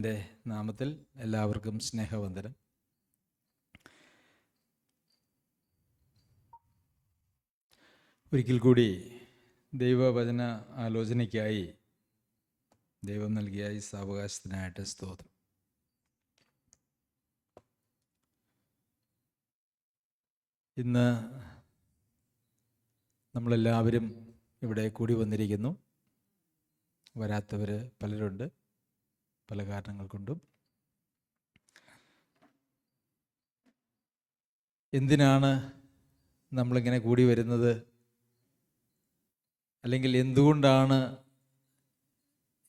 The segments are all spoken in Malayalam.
എൻ്റെ നാമത്തിൽ എല്ലാവർക്കും സ്നേഹവന്ദനം. ഒരിക്കൽ കൂടി ദൈവവചന ആലോചനയ്ക്കായി ദൈവം നൽകിയ ഈ സാവകാശത്തിനായിട്ട് സ്തോത്രം. ഇന്ന് നമ്മളെല്ലാവരും ഇവിടെ കൂടി വന്നിരിക്കുന്നു. വരാത്തവർ പലരുണ്ട്, പല കാരണങ്ങൾ കൊണ്ടും. എന്തിനാണ് നമ്മളിങ്ങനെ കൂടി വരുന്നത്, അല്ലെങ്കിൽ എന്തുകൊണ്ടാണ്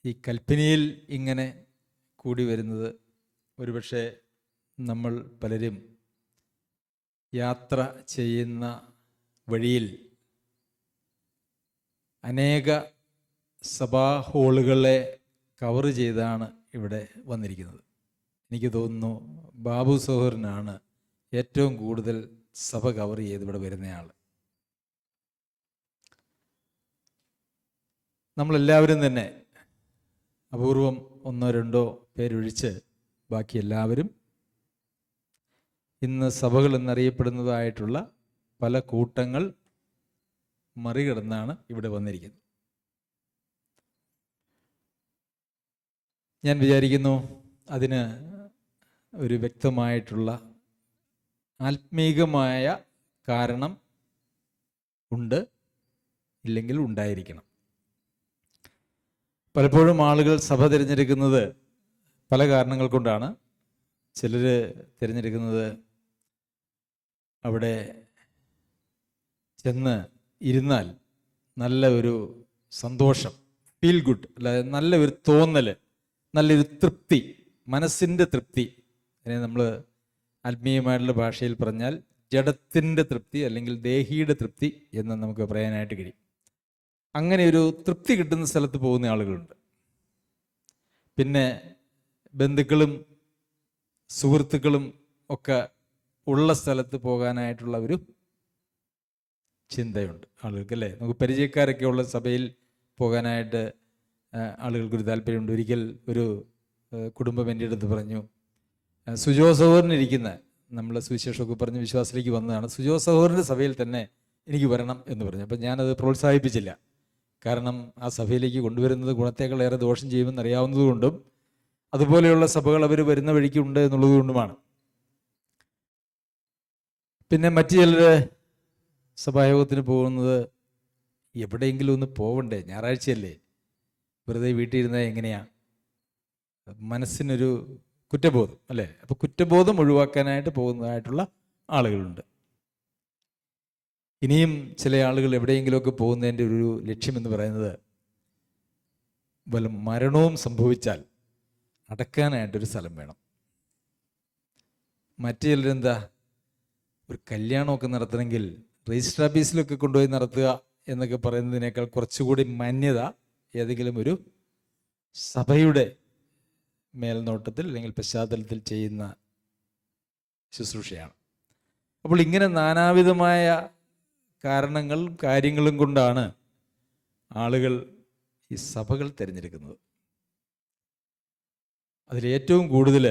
ഈ കൽപ്പനയിൽ ഇങ്ങനെ കൂടി വരുന്നത്? ഒരുപക്ഷെ നമ്മൾ പലരും യാത്ര ചെയ്യുന്ന വഴിയിൽ അനേക സഭാ ഹാളുകളെ കവർ ചെയ്താണ് ഇവിടെ വന്നിരിക്കുന്നത്. എനിക്ക് തോന്നുന്നു ബാബു സഹോദരനാണ് ഏറ്റവും കൂടുതൽ സഭ കവർ ചെയ്ത് ഇവിടെ വരുന്നയാൾ. നമ്മളെല്ലാവരും തന്നെ അപൂർവം ഒന്നോ രണ്ടോ പേരൊഴിച്ച് ബാക്കി എല്ലാവരും ഇന്ന് സഭകൾ എന്നറിയപ്പെടുന്നതായിട്ടുള്ള പല കൂട്ടങ്ങൾ മറികടന്നാണ് ഇവിടെ വന്നിരിക്കുന്നത്. ഞാൻ വിചാരിക്കുന്നു അതിന് ഒരു വ്യക്തമായിട്ടുള്ള ആത്മീകമായ കാരണം ഉണ്ട്, ഇല്ലെങ്കിൽ ഉണ്ടായിരിക്കണം. പലപ്പോഴും ആളുകൾ സഭ തിരഞ്ഞെടുക്കുന്നത് പല കാരണങ്ങൾ കൊണ്ടാണ്. ചിലർ തിരഞ്ഞെടുക്കുന്നത് അവിടെ ചെന്ന് ഇരുന്നാൽ നല്ല ഒരു സന്തോഷം, ഫീൽ ഗുഡ്, അല്ലാതെ നല്ല ഒരു തോന്നൽ, നല്ലൊരു തൃപ്തി, മനസ്സിൻ്റെ തൃപ്തി. അതിനെ നമ്മൾ ആത്മീയമായിട്ടുള്ള ഭാഷയിൽ പറഞ്ഞാൽ ജഡത്തിൻ്റെ തൃപ്തി അല്ലെങ്കിൽ ദേഹിയുടെ തൃപ്തി എന്ന് നമുക്ക് പറയാനായിട്ട് കഴിയും. അങ്ങനെ ഒരു തൃപ്തി കിട്ടുന്ന സ്ഥലത്ത് പോകുന്ന ആളുകളുണ്ട്. പിന്നെ ബന്ധുക്കളും സുഹൃത്തുക്കളും ഒക്കെ ഉള്ള സ്ഥലത്ത് പോകാനായിട്ടുള്ള ഒരു ചിന്തയുണ്ട് ആളുകൾക്ക്, അല്ലേ? നമുക്ക് പരിചയക്കാരൊക്കെ ഉള്ള സഭയിൽ പോകാനായിട്ട് ആളുകൾക്കൊരു താല്പര്യമുണ്ട്. ഒരിക്കൽ ഒരു കുടുംബം എൻ്റെ അടുത്ത് പറഞ്ഞു, സുജോ സഹോദരനിരിക്കുന്ന, നമ്മൾ സുവിശേഷമൊക്കെ പറഞ്ഞ് വിശ്വാസത്തിലേക്ക് വന്നതാണ്, സുജോ സഹോദരൻ്റെ സഭയിൽ തന്നെ എനിക്ക് വരണം എന്ന് പറഞ്ഞു. അപ്പം ഞാനത് പ്രോത്സാഹിപ്പിച്ചില്ല. കാരണം ആ സഭയിലേക്ക് കൊണ്ടുവരുന്നത് ഗുണത്തേക്കാൾ ഏറെ ദോഷം ചെയ്യുമെന്ന് അറിയാവുന്നതുകൊണ്ടും അതുപോലെയുള്ള സഭകൾ അവർ വരുന്ന വഴിക്ക് ഉണ്ട് എന്നുള്ളത് കൊണ്ടുമാണ്. പിന്നെ മറ്റു ചിലർ സഭായോഗത്തിന് പോകുന്നത് എവിടെയെങ്കിലും ഒന്ന് പോവണ്ടേ, ഞായറാഴ്ചയല്ലേ, വെറുതെ വീട്ടിൽ ഇരുന്നാൽ എങ്ങനെയാ, മനസ്സിനൊരു കുറ്റബോധം, അല്ലേ? അപ്പോൾ കുറ്റബോധം ഒഴിവാക്കാനായിട്ട് പോകുന്നതായിട്ടുള്ള ആളുകളുണ്ട്. ഇനിയും ചില ആളുകൾ എവിടെയെങ്കിലുമൊക്കെ പോകുന്നതിൻ്റെ ഒരു ലക്ഷ്യമെന്ന് പറയുന്നത് വല്ല മരണവും സംഭവിച്ചാൽ അടക്കാനായിട്ടൊരു സ്ഥലം വേണം. മറ്റു ചിലരെന്താ, ഒരു കല്യാണമൊക്കെ നടത്തണമെങ്കിൽ രജിസ്റ്റർ ഓഫീസിലൊക്കെ കൊണ്ടുപോയി നടത്തുക എന്നൊക്കെ പറയുന്നതിനേക്കാൾ കുറച്ചുകൂടി മാന്യത ഏതെങ്കിലും ഒരു സഭയുടെ മേൽനോട്ടത്തിൽ അല്ലെങ്കിൽ പശ്ചാത്തലത്തിൽ ചെയ്യുന്ന ശുശ്രൂഷയാണ്. അപ്പോൾ ഇങ്ങനെ നാനാവിധമായ കാരണങ്ങളും കാര്യങ്ങളും കൊണ്ടാണ് ആളുകൾ ഈ സഭകൾ തിരഞ്ഞെടുക്കുന്നത്. അതിലേറ്റവും കൂടുതൽ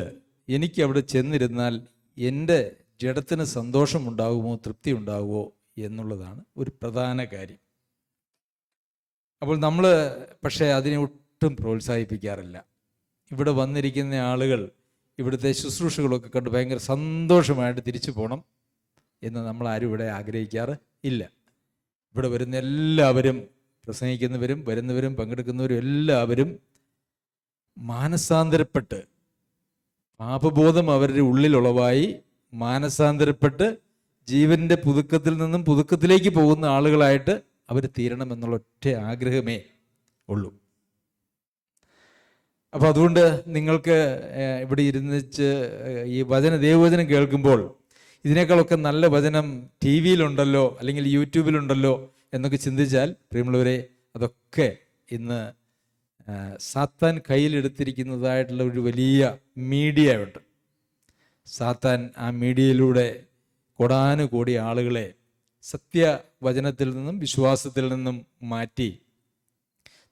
എനിക്ക് അവിടെ ചെന്നിരുന്നാൽ എൻ്റെ ജഡത്തിന് സന്തോഷമുണ്ടാകുമോ, തൃപ്തി ഉണ്ടാകുമോ എന്നുള്ളതാണ് ഒരു പ്രധാന കാര്യം. അപ്പോൾ നമ്മൾ പക്ഷേ അതിനെ ഒട്ടും പ്രോത്സാഹിപ്പിക്കാറില്ല. ഇവിടെ വന്നിരിക്കുന്ന ആളുകൾ ഇവിടുത്തെ ശുശ്രൂഷകളൊക്കെ കണ്ട് ഭയങ്കര സന്തോഷമായിട്ട് തിരിച്ചു പോകണം എന്ന് നമ്മൾ ആരും ഇവിടെ ആഗ്രഹിക്കാറ് ഇല്ല. ഇവിടെ വരുന്ന എല്ലാവരും, പ്രസംഗിക്കുന്നവരും വരുന്നവരും പങ്കെടുക്കുന്നവരും എല്ലാവരും മാനസാന്തരപ്പെട്ട്, പാപബോധം അവരുടെ ഉള്ളിലുളവായി മാനസാന്തരപ്പെട്ട് ജീവൻ്റെ പുതുക്കത്തിൽ നിന്നും പുതുക്കത്തിലേക്ക് പോകുന്ന ആളുകളായിട്ട് അവർ തീരണമെന്നുള്ള ഒറ്റ ആഗ്രഹമേ ഉള്ളൂ. അപ്പോൾ അതുകൊണ്ട് നിങ്ങൾക്ക് ഇവിടെ ഇരുന്നിച്ച് ഈ ദൈവവചനം കേൾക്കുമ്പോൾ ഇതിനേക്കാളൊക്കെ നല്ല വചനം ടി വിയിലുണ്ടല്ലോ അല്ലെങ്കിൽ യൂട്യൂബിലുണ്ടല്ലോ എന്നൊക്കെ ചിന്തിച്ചാൽ, പ്രിയമുള്ളവരെ, അതൊക്കെ ഇന്ന് സാത്താൻ കയ്യിലെടുത്തിരിക്കുന്നതായിട്ടുള്ള ഒരു വലിയ മീഡിയ ഉണ്ട്. സാത്താൻ ആ മീഡിയയിലൂടെ കോടാനുകോടി ആളുകളെ സത്യവചനത്തിൽ നിന്നും വിശ്വാസത്തിൽ നിന്നും മാറ്റി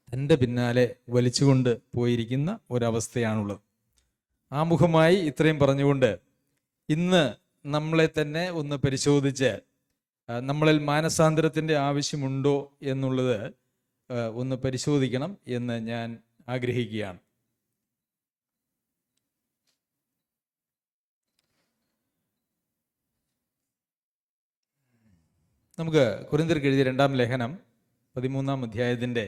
തൻ്റെ പിന്നാലെ വലിച്ചുകൊണ്ട് പോയിരിക്കുന്ന ഒരവസ്ഥയാണുള്ളത്. ആമുഖമായി ഇത്രയും പറഞ്ഞുകൊണ്ട് ഇന്ന് നമ്മളെ തന്നെ ഒന്ന് പരിശോധിച്ച് നമ്മളിൽ മാനസാന്തരത്തിൻ്റെ ആവശ്യമുണ്ടോ എന്നുള്ളത് ഒന്ന് പരിശോധിക്കണം എന്ന് ഞാൻ ആഗ്രഹിക്കുകയാണ്. നമുക്ക് കൊരിന്ത്യർക്ക് എഴുതിയ 2-ാം ലേഖനം 13-ാം അധ്യായത്തിൻ്റെ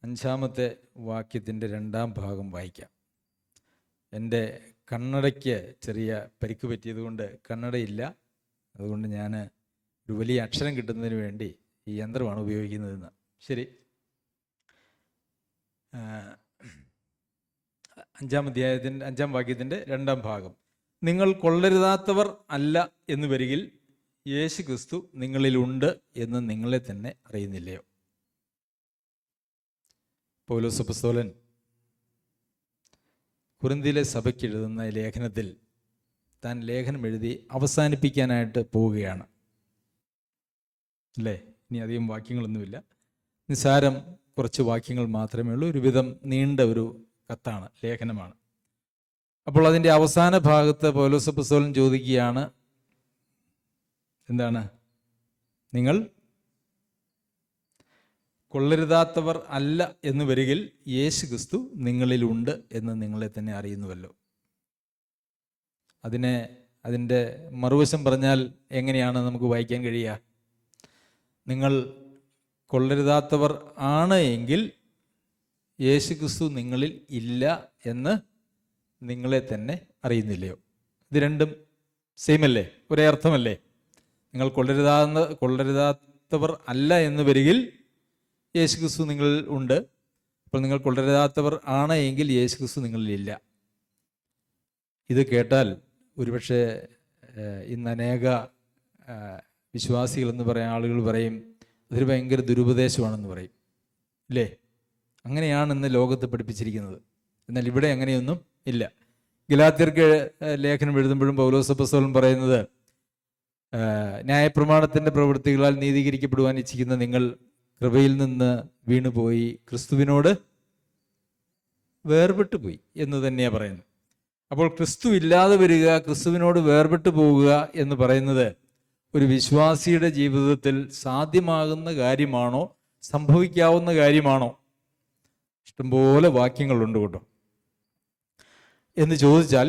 5-ാമത്തെ വാക്യത്തിൻ്റെ 2-ാം ഭാഗം വായിക്കാം. എൻ്റെ കണ്ണടയ്ക്ക് ചെറിയ പരിക്ക് പറ്റിയതുകൊണ്ട് കണ്ണടയില്ല. അതുകൊണ്ട് ഞാൻ ഒരു വലിയ അക്ഷരം കിട്ടുന്നതിന് വേണ്ടി ഈ യന്ത്രമാണ് ഉപയോഗിക്കുന്നതെന്ന്. ശരി, 5-ാം അധ്യായത്തിൻ്റെ 5-ാം വാക്യത്തിൻ്റെ 2-ാം ഭാഗം. നിങ്ങൾ കൊള്ളരുതാത്തവർ അല്ല എന്ന് വരികിൽ യേശു ക്രിസ്തു നിങ്ങളിലുണ്ട് എന്ന് നിങ്ങളെ തന്നെ അറിയുന്നില്ലയോ? പൗലോസ് അപ്പോസ്തലൻ കൊരിന്ത്യയിലെ സഭയ്ക്ക് എഴുതുന്ന ലേഖനത്തിൽ താൻ ലേഖനം എഴുതി അവസാനിപ്പിക്കാനായിട്ട് പോവുകയാണ് അല്ലേ. ഇനി അധികം വാക്യങ്ങളൊന്നുമില്ല, നിസ്സാരം കുറച്ച് വാക്യങ്ങൾ മാത്രമേ ഉള്ളൂ. ഒരുവിധം നീണ്ട ഒരു കത്താണ്, ലേഖനമാണ്. അപ്പോൾ അതിൻ്റെ അവസാന ഭാഗത്ത് പൗലോസ് അപ്പോസ്തലൻ ചോദിക്കുകയാണ്, എന്താണ്? നിങ്ങൾ കൊള്ളരുതാത്തവർ അല്ല എന്ന് വരികിൽ യേശു ക്രിസ്തു നിങ്ങളിലുണ്ട് എന്ന് നിങ്ങളെ തന്നെ അറിയുന്നുവല്ലോ. അതിൻ്റെ മറുവശം പറഞ്ഞാൽ എങ്ങനെയാണ് നമുക്ക് വായിക്കാൻ കഴിയുക? നിങ്ങൾ കൊള്ളരുതാത്തവർ ആണ് എങ്കിൽ യേശു ക്രിസ്തു നിങ്ങളിൽ ഇല്ല എന്ന് നിങ്ങളെ തന്നെ അറിയുന്നില്ലയോ? ഇത് രണ്ടും സെയിം അല്ലേ? ഒരേ അർത്ഥമല്ലേ? നിങ്ങൾ കൊള്ളരുതാത്തവർ അല്ല എന്ന് വരികിൽ യേശു ക്രിസ്തു നിങ്ങളിൽ ഉണ്ട്. അപ്പോൾ നിങ്ങൾ കൊള്ളരുതാത്തവർ ആണ് എങ്കിൽ യേശു ക്രിസ്തു നിങ്ങളിലില്ല. ഇത് കേട്ടാൽ ഒരുപക്ഷെ ഇന്ന് അനേക വിശ്വാസികളെന്ന് പറയുന്ന ആളുകൾ പറയും അതൊരു ഭയങ്കര ദുരുപദേശമാണെന്ന് പറയും, ഇല്ലേ? അങ്ങനെയാണ് ഇന്ന് ലോകത്ത് പഠിപ്പിച്ചിരിക്കുന്നത്. എന്നാൽ ഇവിടെ അങ്ങനെയൊന്നും ഇല്ല. ഗലാത്യർക്ക് ലേഖനം എഴുതുമ്പോഴും പൗലോസ് അപ്പോസ്തലൻ പറയുന്നത്, ന്യായപ്രമാണത്തിൻ്റെ പ്രവൃത്തികളാൽ നീതീകരിക്കപ്പെടുവാൻ ഇച്ഛിക്കുന്ന നിങ്ങൾ കൃപയിൽ നിന്ന് വീണുപോയി ക്രിസ്തുവിനോട് വേർപെട്ടു പോയി എന്ന് തന്നെയാണ് പറയുന്നത്. അപ്പോൾ ക്രിസ്തു ഇല്ലാതെ വരിക, ക്രിസ്തുവിനോട് വേർപെട്ടു പോവുക എന്ന് പറയുന്നത് ഒരു വിശ്വാസിയുടെ ജീവിതത്തിൽ സാധ്യമാകുന്ന കാര്യമാണോ, സംഭവിക്കാവുന്ന കാര്യമാണോ? ഇഷ്ടംപോലെ വാക്യങ്ങളുണ്ട് കേട്ടോ. എന്ന് ചോദിച്ചാൽ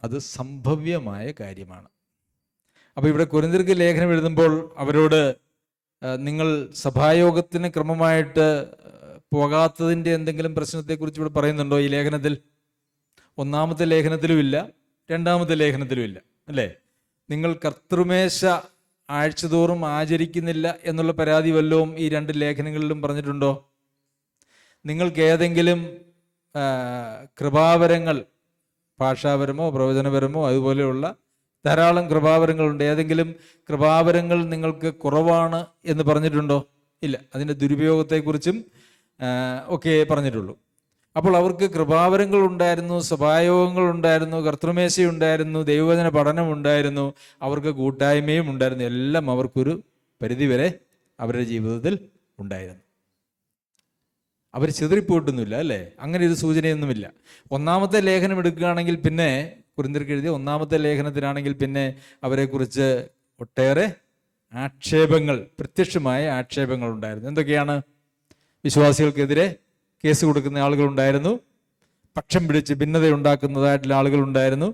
അത് സംഭവ്യമായ കാര്യമാണ്. അപ്പോൾ ഇവിടെ കൊരിന്ത്യർക്ക് ലേഖനം എഴുതുമ്പോൾ അവരോട് നിങ്ങൾ സഭായോഗത്തിന് ക്രമമായിട്ട് പോകാത്തതിൻ്റെ എന്തെങ്കിലും പ്രശ്നത്തെക്കുറിച്ച് ഇവിടെ പറയുന്നുണ്ടോ ഈ ലേഖനത്തിൽ? 1-ാമത്തെ ലേഖനത്തിലുമില്ല, 2-ാമത്തെ ലേഖനത്തിലുമില്ല, അല്ലേ? നിങ്ങൾ കർത്തൃമേശ ആഴ്ചതോറും ആചരിക്കുന്നില്ല എന്നുള്ള പരാതി വല്ലതും ഈ 2 ലേഖനങ്ങളിലും പറഞ്ഞിട്ടുണ്ടോ? നിങ്ങൾക്ക് ഏതെങ്കിലും കൃപാവരങ്ങൾ, ഭാഷാപരമോ പ്രവചനപരമോ അതുപോലെയുള്ള ധാരാളം കൃപാവരങ്ങളുണ്ട്, ഏതെങ്കിലും കൃപാവരങ്ങൾ നിങ്ങൾക്ക് കുറവാണ് എന്ന് പറഞ്ഞിട്ടുണ്ടോ? ഇല്ല. അതിൻ്റെ ദുരുപയോഗത്തെക്കുറിച്ചും ഒക്കെ പറഞ്ഞിട്ടുള്ളൂ. അപ്പോൾ അവർക്ക് കൃപാവരങ്ങൾ ഉണ്ടായിരുന്നു, സഭായോഗങ്ങൾ ഉണ്ടായിരുന്നു, കർത്തൃമേശയുണ്ടായിരുന്നു, ദൈവവചന പഠനം ഉണ്ടായിരുന്നു, അവർക്ക് കൂട്ടായ്മയും ഉണ്ടായിരുന്നു. എല്ലാം അവർക്കൊരു പരിധിവരെ അവരുടെ ജീവിതത്തിൽ ഉണ്ടായിരുന്നു. അവർ ചിതറിപ്പോയിട്ടൊന്നുമില്ല, അല്ലേ? അങ്ങനെ ഒരു സൂചനയൊന്നുമില്ല. 1-ാമത്തെ ലേഖനം എടുക്കുകയാണെങ്കിൽ പിന്നെ കൊരിന്ത്യർക്ക് എഴുതിയ 1-ാമത്തെ ലേഖനത്തിലാണെങ്കിൽ പിന്നെ അവരെക്കുറിച്ച് ഒട്ടേറെ ആക്ഷേപങ്ങൾ, പ്രത്യക്ഷമായ ആക്ഷേപങ്ങൾ ഉണ്ടായിരുന്നു. എന്തൊക്കെയാണ്? വിശ്വാസികൾക്കെതിരെ കേസ് കൊടുക്കുന്ന ആളുകളുണ്ടായിരുന്നു, പക്ഷം പിടിച്ച് ഭിന്നതയുണ്ടാക്കുന്നതായിട്ടുള്ള ആളുകളുണ്ടായിരുന്നു.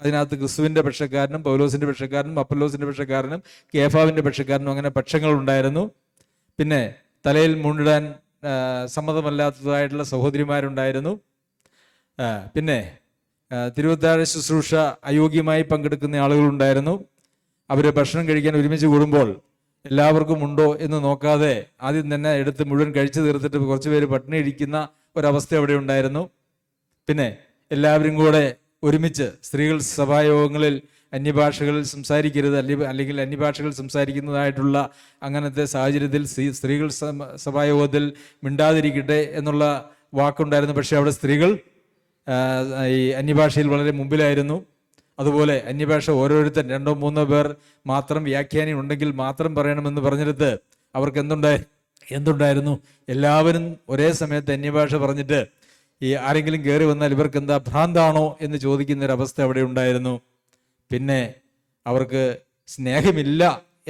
അതിനകത്ത് ക്രിസ്തുവിൻ്റെ പക്ഷക്കാരനും പൗലോസിൻ്റെ പക്ഷക്കാരനും അപ്പല്ലോസിൻ്റെ പക്ഷക്കാരനും കേഫാവിൻ്റെ പക്ഷക്കാരനും അങ്ങനെ പക്ഷങ്ങളുണ്ടായിരുന്നു. പിന്നെ തലയിൽ മുണ്ടിടാൻ സമ്മതമല്ലാത്തതായിട്ടുള്ള സഹോദരിമാരുണ്ടായിരുന്നു. പിന്നെ തിരുവത്താഴ ശുശ്രൂഷ അയോഗ്യമായി പങ്കെടുക്കുന്ന ആളുകളുണ്ടായിരുന്നു. അവർ ഭക്ഷണം കഴിക്കാൻ ഒരുമിച്ച് കൂടുമ്പോൾ എല്ലാവർക്കും ഉണ്ടോ എന്ന് നോക്കാതെ ആദ്യം തന്നെ എടുത്ത് മുഴുവൻ കഴിച്ചു തീർത്തിട്ട് കുറച്ച് പേര് പട്ടിണി ഇരിക്കുന്ന ഒരവസ്ഥ അവിടെ ഉണ്ടായിരുന്നു. പിന്നെ എല്ലാവരും കൂടെ ഒരുമിച്ച് സ്ത്രീകൾ സഭായോഗങ്ങളിൽ അന്യഭാഷകളിൽ സംസാരിക്കരുത്, അല്ലെങ്കിൽ അന്യഭാഷകൾ സംസാരിക്കുന്നതായിട്ടുള്ള അങ്ങനത്തെ സാഹചര്യത്തിൽ സ്ത്രീകൾ സഭായോഗത്തിൽ മിണ്ടാതിരിക്കട്ടെ എന്നുള്ള വാക്കുണ്ടായിരുന്നു. പക്ഷേ അവിടെ സ്ത്രീകൾ ഈ അന്യഭാഷയിൽ വളരെ മുമ്പിലായിരുന്നു. അതുപോലെ അന്യഭാഷ ഓരോരുത്തർ 2-3 പേർ മാത്രം വ്യാഖ്യാനം ഉണ്ടെങ്കിൽ മാത്രം പറയണമെന്ന് പറഞ്ഞെടുത്ത് അവർക്ക് എന്തുണ്ടായിരുന്നു? എല്ലാവരും ഒരേ സമയത്ത് അന്യഭാഷ പറഞ്ഞിട്ട് ഈ ആരെങ്കിലും കയറി വന്നാൽ ഇവർക്ക് എന്താ ഭ്രാന്താണോ എന്ന് ചോദിക്കുന്നൊരവസ്ഥ അവിടെ ഉണ്ടായിരുന്നു. പിന്നെ അവർക്ക് സ്നേഹമില്ല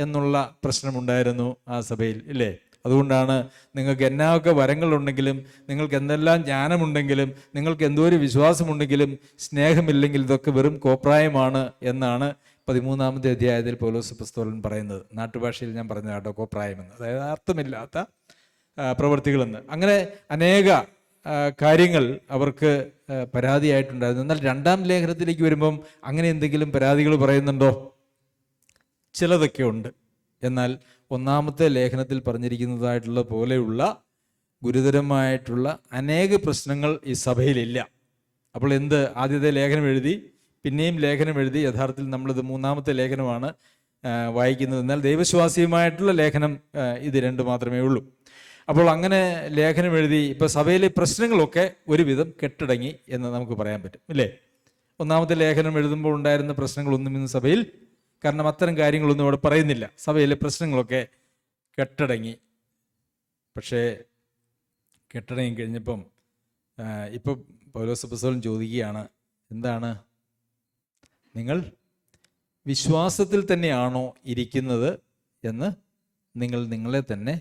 എന്നുള്ള പ്രശ്നമുണ്ടായിരുന്നു ആ സഭയിൽ, ഇല്ലേ? അതുകൊണ്ടാണ് നിങ്ങൾക്ക് എന്നൊക്കെ വരങ്ങളുണ്ടെങ്കിലും, നിങ്ങൾക്ക് എന്തെല്ലാം ജ്ഞാനമുണ്ടെങ്കിലും, നിങ്ങൾക്ക് എന്തോ ഒരു വിശ്വാസമുണ്ടെങ്കിലും സ്നേഹമില്ലെങ്കിൽ ഇതൊക്കെ വെറും കോപ്രായമാണ് എന്നാണ് 13-ാമത്തെ അധ്യായത്തിൽ പൗലോസ് അപ്പോസ്തലൻ പറയുന്നത്. നാട്ടുഭാഷയിൽ ഞാൻ പറഞ്ഞ കേട്ടോ, കോപ്രായമെന്ന്, അതായത് അർത്ഥമില്ലാത്ത പ്രവൃത്തികളെന്ന്. അങ്ങനെ അനേക കാര്യങ്ങൾ അവർക്ക് പരാതിയായിട്ടുണ്ടായിരുന്നു. എന്നാൽ 2-ാം ലേഖനത്തിലേക്ക് വരുമ്പം അങ്ങനെ എന്തെങ്കിലും പരാതികൾ പറയുന്നുണ്ടോ? ചിലതൊക്കെ ഉണ്ട്. എന്നാൽ 1-ാമത്തെ ലേഖനത്തിൽ പറഞ്ഞിരിക്കുന്നതായിട്ടുള്ള പോലെയുള്ള ഗുരുതരമായിട്ടുള്ള അനേക പ്രശ്നങ്ങൾ ഈ സഭയിലില്ല. അപ്പോൾ എന്ത്, ആദ്യത്തെ ലേഖനം എഴുതി, പിന്നെയും ലേഖനം എഴുതി, യഥാർത്ഥത്തിൽ നമ്മളിത് 3-ാമത്തെ ലേഖനമാണ് വായിക്കുന്നത്. എന്നാൽ ദൈവവിശ്വാസിയുമായിട്ടുള്ള ലേഖനം ഇത് 2 മാത്രമേ ഉള്ളൂ. അപ്പോൾ അങ്ങനെ ലേഖനം എഴുതി ഇപ്പോൾ സഭയിലെ പ്രശ്നങ്ങളൊക്കെ ഒരുവിധം കെട്ടടങ്ങി എന്ന് നമുക്ക് പറയാൻ പറ്റും, ഇല്ലേ? 1-ാമത്തെ ലേഖനം എഴുതുമ്പോൾ ഉണ്ടായിരുന്ന പ്രശ്നങ്ങളൊന്നും ഇന്ന് സഭയിൽ, കാരണം അത്തരം കാര്യങ്ങളൊന്നും അവിടെ പറയുന്നില്ല. സഭയിലെ പ്രശ്നങ്ങളൊക്കെ കെട്ടടങ്ങി. പക്ഷേ കെട്ടടങ്ങി കഴിഞ്ഞപ്പം ഇപ്പം പൗലോസ് അപ്പോസ്തലൻ ചോദിക്കുകയാണ്, എന്താണ്, നിങ്ങൾ വിശ്വാസത്തിൽ തന്നെയാണോ ഇരിക്കുന്നത് എന്ന് നിങ്ങൾ നിങ്ങളെ തന്നെ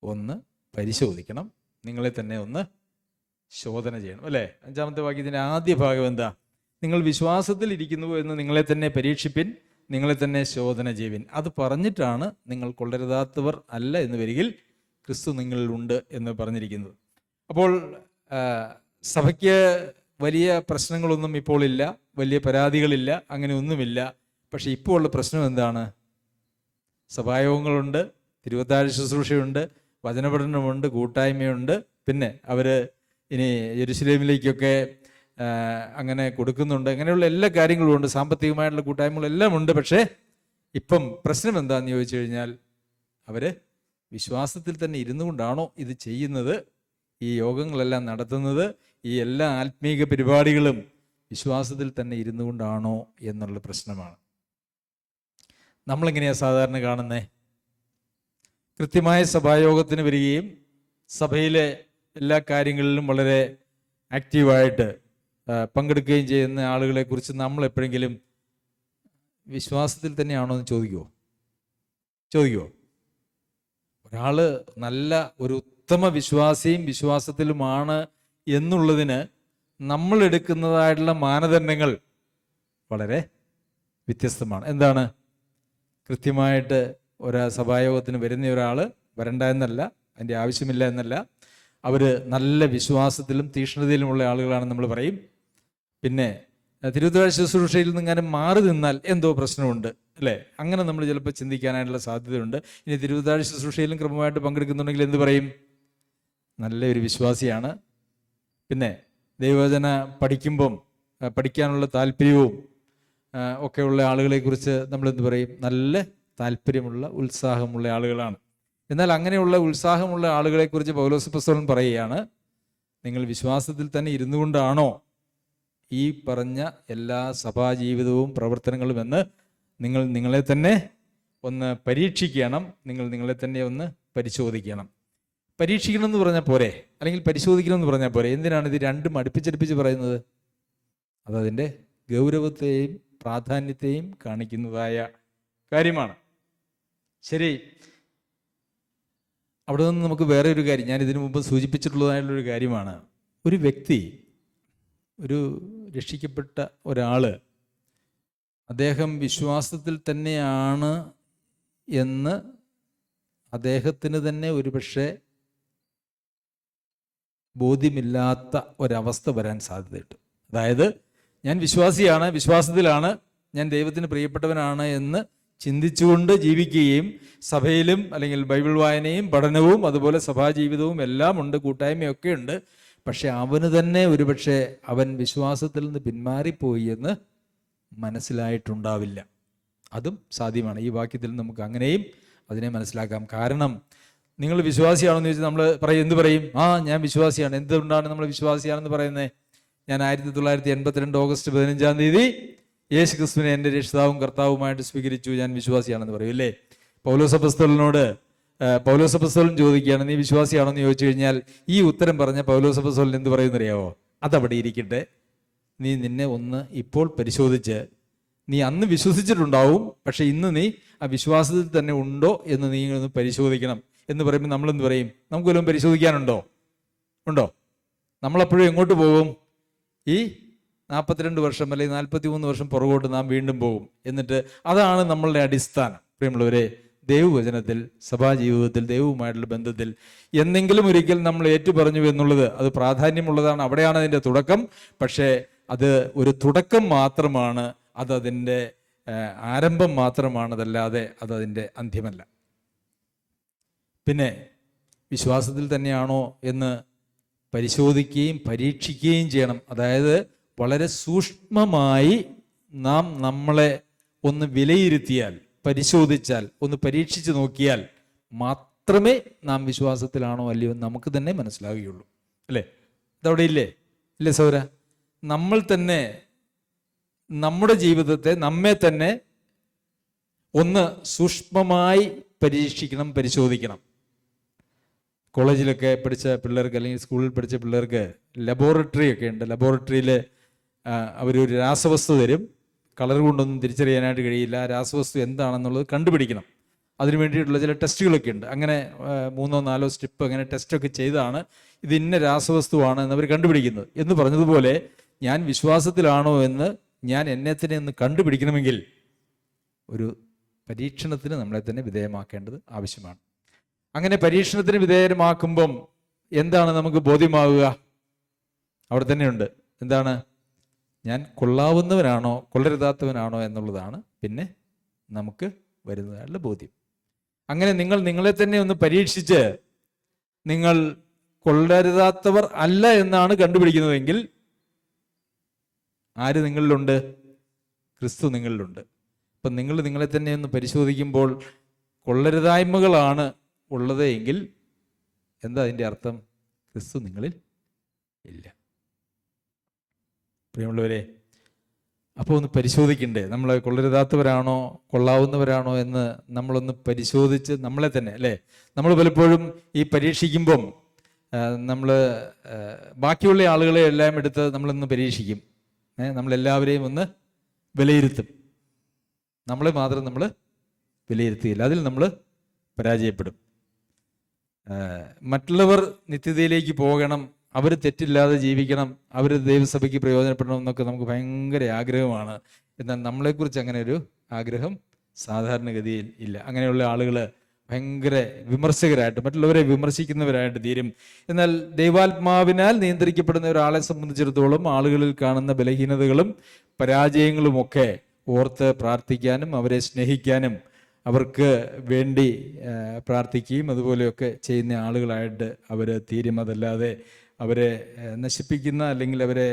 ഒന്ന് പരിശോധിക്കണം, നിങ്ങളെ തന്നെ ഒന്ന് ശോധന ചെയ്യണം, അല്ലേ? 5-ാമത്തെ വാക്യത്തിൻ്റെ ആദ്യ ഭാഗം എന്താ? നിങ്ങൾ വിശ്വാസത്തിൽ ഇരിക്കുന്നു എന്ന് നിങ്ങളെ തന്നെ പരീക്ഷിപ്പിൻ, നിങ്ങളെ തന്നെ ശോധന ചെയ്യുവിൻ. അത് പറഞ്ഞിട്ടാണ് നിങ്ങൾ കൊള്ളരുതാത്തവർ അല്ല എന്ന് വരികിൽ ക്രിസ്തു നിങ്ങളിലുണ്ട് എന്ന് പറഞ്ഞിരിക്കുന്നത്. അപ്പോൾ സഭയ്ക്ക് വലിയ പ്രശ്നങ്ങളൊന്നും ഇപ്പോൾ ഇല്ല, വലിയ പരാതികളില്ല, അങ്ങനെ ഒന്നുമില്ല. പക്ഷെ ഇപ്പോൾ ഉള്ള പ്രശ്നം എന്താണ്? സഭായോഗങ്ങളുണ്ട്, തിരുവത്താഴ ശുശ്രൂഷയുണ്ട്, വചനപഠനമുണ്ട്, കൂട്ടായ്മയുണ്ട്. പിന്നെ അവർ ഇനി യെരുശലേമിലേക്കൊക്കെ അങ്ങനെ കൊടുക്കുന്നുണ്ട്. അങ്ങനെയുള്ള എല്ലാ കാര്യങ്ങളും ഉണ്ട്, സാമ്പത്തികമായിട്ടുള്ള കൂട്ടായ്മകളെല്ലാം ഉണ്ട്. പക്ഷേ ഇപ്പം പ്രശ്നം എന്താണെന്ന് ചോദിച്ചു കഴിഞ്ഞാൽ, അവർ വിശ്വാസത്തിൽ തന്നെ ഇരുന്നു കൊണ്ടാണോ ഇത് ചെയ്യുന്നത്? ഈ യോഗങ്ങളെല്ലാം നടത്തുന്നത്, ഈ എല്ലാ ആത്മീക പരിപാടികളും വിശ്വാസത്തിൽ തന്നെ ഇരുന്നു കൊണ്ടാണോ എന്നുള്ള പ്രശ്നമാണ്. നമ്മളെങ്ങനെയാണ് സാധാരണ കാണുന്നത്? കൃത്യമായ സഭായോഗത്തിന് വരികയും സഭയിലെ എല്ലാ കാര്യങ്ങളിലും വളരെ ആക്റ്റീവായിട്ട് പങ്കെടുക്കുകയും ചെയ്യുന്ന ആളുകളെ കുറിച്ച് നമ്മൾ എപ്പോഴെങ്കിലും വിശ്വാസത്തിൽ തന്നെയാണോ എന്ന് ചോദിക്കുമോ? ഒരാൾ നല്ല ഒരു ഉത്തമ വിശ്വാസിയും വിശ്വാസത്തിലുമാണ് എന്നുള്ളതിന് നമ്മൾ എടുക്കുന്നതായിട്ടുള്ള മാനദണ്ഡങ്ങൾ വളരെ വ്യത്യസ്തമാണ്. എന്താണ്? കൃത്യമായിട്ട് ഒരു സഭായോഗത്തിന് വരുന്ന ഒരാൾ വരണ്ട എന്നല്ല, അതിൻ്റെ ആവശ്യമില്ല എന്നല്ല, അവർ നല്ല വിശ്വാസത്തിലും തീക്ഷ്ണതയിലുമുള്ള ആളുകളാണെന്ന് നമ്മൾ പറയും. പിന്നെ തിരുവത്താഴ ശുശ്രൂഷയിൽ നിന്നിങ്ങനെ മാറി നിന്നാൽ എന്തോ പ്രശ്നമുണ്ട്, അല്ലേ? അങ്ങനെ നമ്മൾ ചിലപ്പോൾ ചിന്തിക്കാനായിട്ടുള്ള സാധ്യതയുണ്ട്. ഇനി തിരുവത്താഴ ശുശ്രൂഷയിലും ക്രമമായിട്ട് പങ്കെടുക്കുന്നുണ്ടെങ്കിൽ എന്ത് പറയും? നല്ലൊരു വിശ്വാസിയാണ്. പിന്നെ ദൈവവചന പഠിക്കുമ്പം പഠിക്കാനുള്ള താല്പര്യവും ഒക്കെയുള്ള ആളുകളെക്കുറിച്ച് നമ്മളെന്ത് പറയും? നല്ല താല്പര്യമുള്ള ഉത്സാഹമുള്ള ആളുകളാണ്. എന്നാൽ അങ്ങനെയുള്ള ഉത്സാഹമുള്ള ആളുകളെക്കുറിച്ച് പൗലോസ് അപ്പോസ്തലൻ പറയുകയാണ്, നിങ്ങൾ വിശ്വാസത്തിൽ തന്നെ ഇരുന്നു കൊണ്ടാണോ ഈ പറഞ്ഞ എല്ലാ സഭാജീവിതവും പ്രവർത്തനങ്ങളും എന്ന് നിങ്ങൾ നിങ്ങളെ തന്നെ ഒന്ന് പരീക്ഷിക്കണം, നിങ്ങൾ നിങ്ങളെ തന്നെ ഒന്ന് പരിശോധിക്കണം. പരീക്ഷിക്കണം എന്ന് പറഞ്ഞാൽ പോരെ, അല്ലെങ്കിൽ പരിശോധിക്കണം എന്ന് പറഞ്ഞാൽ പോരെ? എന്തിനാണ് ഇത് രണ്ടും അടുപ്പിച്ചടുപ്പിച്ച് പറയുന്നത്? അതതിൻ്റെ ഗൗരവത്തെയും പ്രാധാന്യത്തെയും കാണിക്കുന്നതായ കാര്യമാണ്. ശരി, അവിടെ നിന്ന് നമുക്ക് വേറെ ഒരു കാര്യം, ഞാൻ ഇതിനു മുമ്പ് സൂചിപ്പിച്ചിട്ടുള്ളതായിട്ടുള്ളൊരു കാര്യമാണ്. ഒരു വ്യക്തി, ഒരു രക്ഷിക്കപ്പെട്ട ഒരാൾ, അദ്ദേഹം വിശ്വാസത്തിൽ തന്നെയാണ് എന്ന് അദ്ദേഹത്തിന് തന്നെ ഒരുപക്ഷെ ബോധ്യമില്ലാത്ത ഒരവസ്ഥ വരാൻ സാധ്യതയുണ്ട്. അതായത് ഞാൻ വിശ്വാസിയാണ്, വിശ്വാസത്തിലാണ്, ഞാൻ ദൈവത്തിന് പ്രിയപ്പെട്ടവനാണ് എന്ന് ചിന്തിച്ചുകൊണ്ട് ജീവിക്കുകയും സഭയിലും അല്ലെങ്കിൽ ബൈബിൾ വായനയും പഠനവും അതുപോലെ സഭാജീവിതവും എല്ലാം ഉണ്ട്, കൂട്ടായ്മയൊക്കെ ഉണ്ട്. പക്ഷെ അവന് തന്നെ ഒരുപക്ഷെ അവൻ വിശ്വാസത്തിൽ നിന്ന് പിന്മാറിപ്പോയി എന്ന് മനസ്സിലായിട്ടുണ്ടാവില്ല. അതും സാധ്യമാണ്. ഈ വാക്യത്തിൽ നമുക്ക് അങ്ങനെയും അതിനെ മനസ്സിലാക്കാം. കാരണം നിങ്ങൾ വിശ്വാസിയാണെന്ന് ചോദിച്ചാൽ നമ്മൾ എന്ത് പറയും? ഞാൻ വിശ്വാസിയാണ്. എന്തുകൊണ്ടാണ് നമ്മൾ വിശ്വാസിയാണെന്ന് പറയുന്നത്? ഞാൻ 1982 ഓഗസ്റ്റ് 15 യേശു ക്രിസ്തുവിനെ എൻ്റെ രക്ഷിതാവും കർത്താവുമായിട്ട് സ്വീകരിച്ചു, ഞാൻ വിശ്വാസിയാണെന്ന് പറയും, അല്ലേ? പൗലോസ് അപ്പോസ്തലനോട് പൗലോസ് അപ്പോസ്തലൻ ചോദിക്കുകയാണ്, നീ വിശ്വാസിയാണോ എന്ന് ചോദിച്ചു കഴിഞ്ഞാൽ ഈ ഉത്തരം പറഞ്ഞ പൗലോസ് അപ്പോസ്തലൻ എന്ത് പറയുന്നറിയാവോ? അതവിടെ ഇരിക്കട്ടെ, നീ നിന്നെ ഒന്ന് ഇപ്പോൾ പരിശോധിച്ച്, നീ അന്ന് വിശ്വസിച്ചിട്ടുണ്ടാവും, പക്ഷെ ഇന്ന് നീ ആ വിശ്വാസത്തിൽ തന്നെ ഉണ്ടോ എന്ന് നീ ഒന്ന് പരിശോധിക്കണം എന്ന് പറയുമ്പോൾ നമ്മളെന്ത് പറയും? നമുക്ക് വല്ലതും പരിശോധിക്കാനുണ്ടോ? ഉണ്ടോ? നമ്മളെപ്പോഴും എങ്ങോട്ട് പോകും? ഈ 42 വർഷം അല്ലെങ്കിൽ 43 വർഷം പുറകോട്ട് നാം വീണ്ടും പോകും. എന്നിട്ട് അതാണ് നമ്മളുടെ അടിസ്ഥാനം. പ്രിയമുള്ളവരെ, ദൈവവചനത്തിൽ, സഭാജീവിതത്തിൽ, ദൈവവുമായിട്ടുള്ള ബന്ധത്തിൽ എന്തെങ്കിലും ഒരിക്കൽ നമ്മൾ ഏറ്റുപറഞ്ഞു എന്നുള്ളത് അത് പ്രാധാന്യമുള്ളതാണ്. അവിടെയാണ് അതിൻ്റെ തുടക്കം. പക്ഷേ അത് ഒരു തുടക്കം മാത്രമാണ്, അതതിൻ്റെ ആരംഭം മാത്രമാണ്, അതല്ലാതെ അതതിൻ്റെ അന്ത്യമല്ല. പിന്നെ വിശ്വാസത്തിൽ തന്നെയാണോ എന്ന് പരിശോധിക്കുകയും പരീക്ഷിക്കുകയും ചെയ്യണം. അതായത് വളരെ സൂക്ഷ്മമായി നാം നമ്മളെ ഒന്ന് വിലയിരുത്തിയാൽ, പരിശോധിച്ചാൽ, ഒന്ന് പരീക്ഷിച്ച് നോക്കിയാൽ മാത്രമേ നാം വിശ്വാസത്തിലാണോ അല്ലയോ എന്ന് നമുക്ക് തന്നെ മനസ്സിലാവുകയുള്ളൂ. അല്ലേ? അതവിടെ ഇല്ലേ? ഇല്ലേ സൗര? നമ്മൾ തന്നെ നമ്മുടെ ജീവിതത്തെ, നമ്മെ തന്നെ ഒന്ന് സൂക്ഷ്മമായി പരീക്ഷിക്കണം, പരിശോധിക്കണം. കോളേജിലൊക്കെ പഠിച്ച പിള്ളേർക്ക് അല്ലെങ്കിൽ സ്കൂളിൽ പഠിച്ച പിള്ളേർക്ക് ലബോറട്ടറി ഒക്കെ ഉണ്ട്. ലബോറട്ടറിയിൽ അവരൊരു രാസവസ്തു തരും. കളർ കൊണ്ടൊന്നും തിരിച്ചറിയാനായിട്ട് കഴിയില്ല. രാസവസ്തു എന്താണെന്നുള്ളത് കണ്ടുപിടിക്കണം. അതിനു വേണ്ടിയിട്ടുള്ള ചില ടെസ്റ്റുകളൊക്കെ ഉണ്ട്. അങ്ങനെ 3-4 സ്റ്റെപ്പ് അങ്ങനെ ടെസ്റ്റൊക്കെ ചെയ്താണ് ഇത് ഇന്ന രാസവസ്തുവാണ് എന്നവർ കണ്ടുപിടിക്കുന്നത്. എന്ന് പറഞ്ഞതുപോലെ ഞാൻ വിശ്വാസത്തിലാണോ എന്ന് ഞാൻ എന്നെ തന്നെ ഒന്ന് കണ്ടുപിടിക്കണമെങ്കിൽ ഒരു പരീക്ഷണത്തിന് നമ്മളെ തന്നെ വിധേയമാക്കേണ്ടത് ആവശ്യമാണ്. അങ്ങനെ പരീക്ഷണത്തിന് വിധേയമാക്കുമ്പം എന്താണ് നമുക്ക് ബോധ്യമാവുക? അവിടെ തന്നെയുണ്ട്. എന്താണ്? ഞാൻ കൊള്ളാവുന്നവനാണോ കൊള്ളരുതാത്തവനാണോ എന്നുള്ളതാണ് പിന്നെ നമുക്ക് വരുന്നതായുള്ള ബോധ്യം. അങ്ങനെ നിങ്ങൾ നിങ്ങളെ തന്നെ ഒന്ന് പരീക്ഷിച്ച് നിങ്ങൾ കൊള്ളരുതാത്തവർ അല്ല എന്നാണ് കണ്ടുപിടിക്കുന്നതെങ്കിൽ ആര് നിങ്ങളിലുണ്ട്? ക്രിസ്തു നിങ്ങളിലുണ്ട്. അപ്പം നിങ്ങൾ നിങ്ങളെ തന്നെ ഒന്ന് പരിശോധിക്കുമ്പോൾ കൊള്ളരുതായ്മകളാണ് ഉള്ളത് എങ്കിൽ എന്താ അതിൻ്റെ അർത്ഥം? ക്രിസ്തു നിങ്ങളിൽ ഇല്ല. പ്രിയമുള്ളവരെ, അപ്പോൾ ഒന്ന് പരിശോധിക്കണ്ടേ? നമ്മൾ കൊള്ളരുതാത്തവരാണോ കൊള്ളാവുന്നവരാണോ എന്ന് നമ്മളൊന്ന് പരിശോധിച്ച് നമ്മളെ തന്നെ, അല്ലേ? നമ്മൾ പലപ്പോഴും ഈ പരീക്ഷിക്കുമ്പം നമ്മൾ ബാക്കിയുള്ള ആളുകളെ എല്ലാം എടുത്ത് നമ്മളൊന്ന് പരീക്ഷിക്കും. നമ്മളെല്ലാവരെയും ഒന്ന് വിലയിരുത്തും. നമ്മളെ മാത്രം നമ്മൾ വിലയിരുത്തുകയില്ല. അതിൽ നമ്മൾ പരാജയപ്പെടും. മറ്റുള്ളവർ നിത്യതയിലേക്ക് പോകണം, അവർ തെറ്റില്ലാതെ ജീവിക്കണം, അവർ ദൈവസഭയ്ക്ക് പ്രയോജനപ്പെടണം എന്നൊക്കെ നമുക്ക് ഭയങ്കര ആഗ്രഹമാണ്. എന്നാൽ നമ്മളെക്കുറിച്ച് അങ്ങനെ ഒരു ആഗ്രഹം സാധാരണഗതിയിൽ ഇല്ല. അങ്ങനെയുള്ള ആളുകൾ ഭയങ്കര വിമർശകരായിട്ട്, മറ്റുള്ളവരെ വിമർശിക്കുന്നവരായിട്ട് തീരും. എന്നാൽ ദൈവാത്മാവിനാൽ നിയന്ത്രിക്കപ്പെടുന്ന ഒരാളെ സംബന്ധിച്ചിടത്തോളം ആളുകളിൽ കാണുന്ന ബലഹീനതകളും പരാജയങ്ങളുമൊക്കെ ഓർത്ത് പ്രാർത്ഥിക്കാനും അവരെ സ്നേഹിക്കാനും അവർക്ക് വേണ്ടി പ്രാർത്ഥിക്കുകയും അതുപോലെയൊക്കെ ചെയ്യുന്ന ആളുകളായിട്ട് അവർ തീരും. അതല്ലാതെ അവരെ നശിപ്പിക്കുന്ന അല്ലെങ്കിൽ അവരെ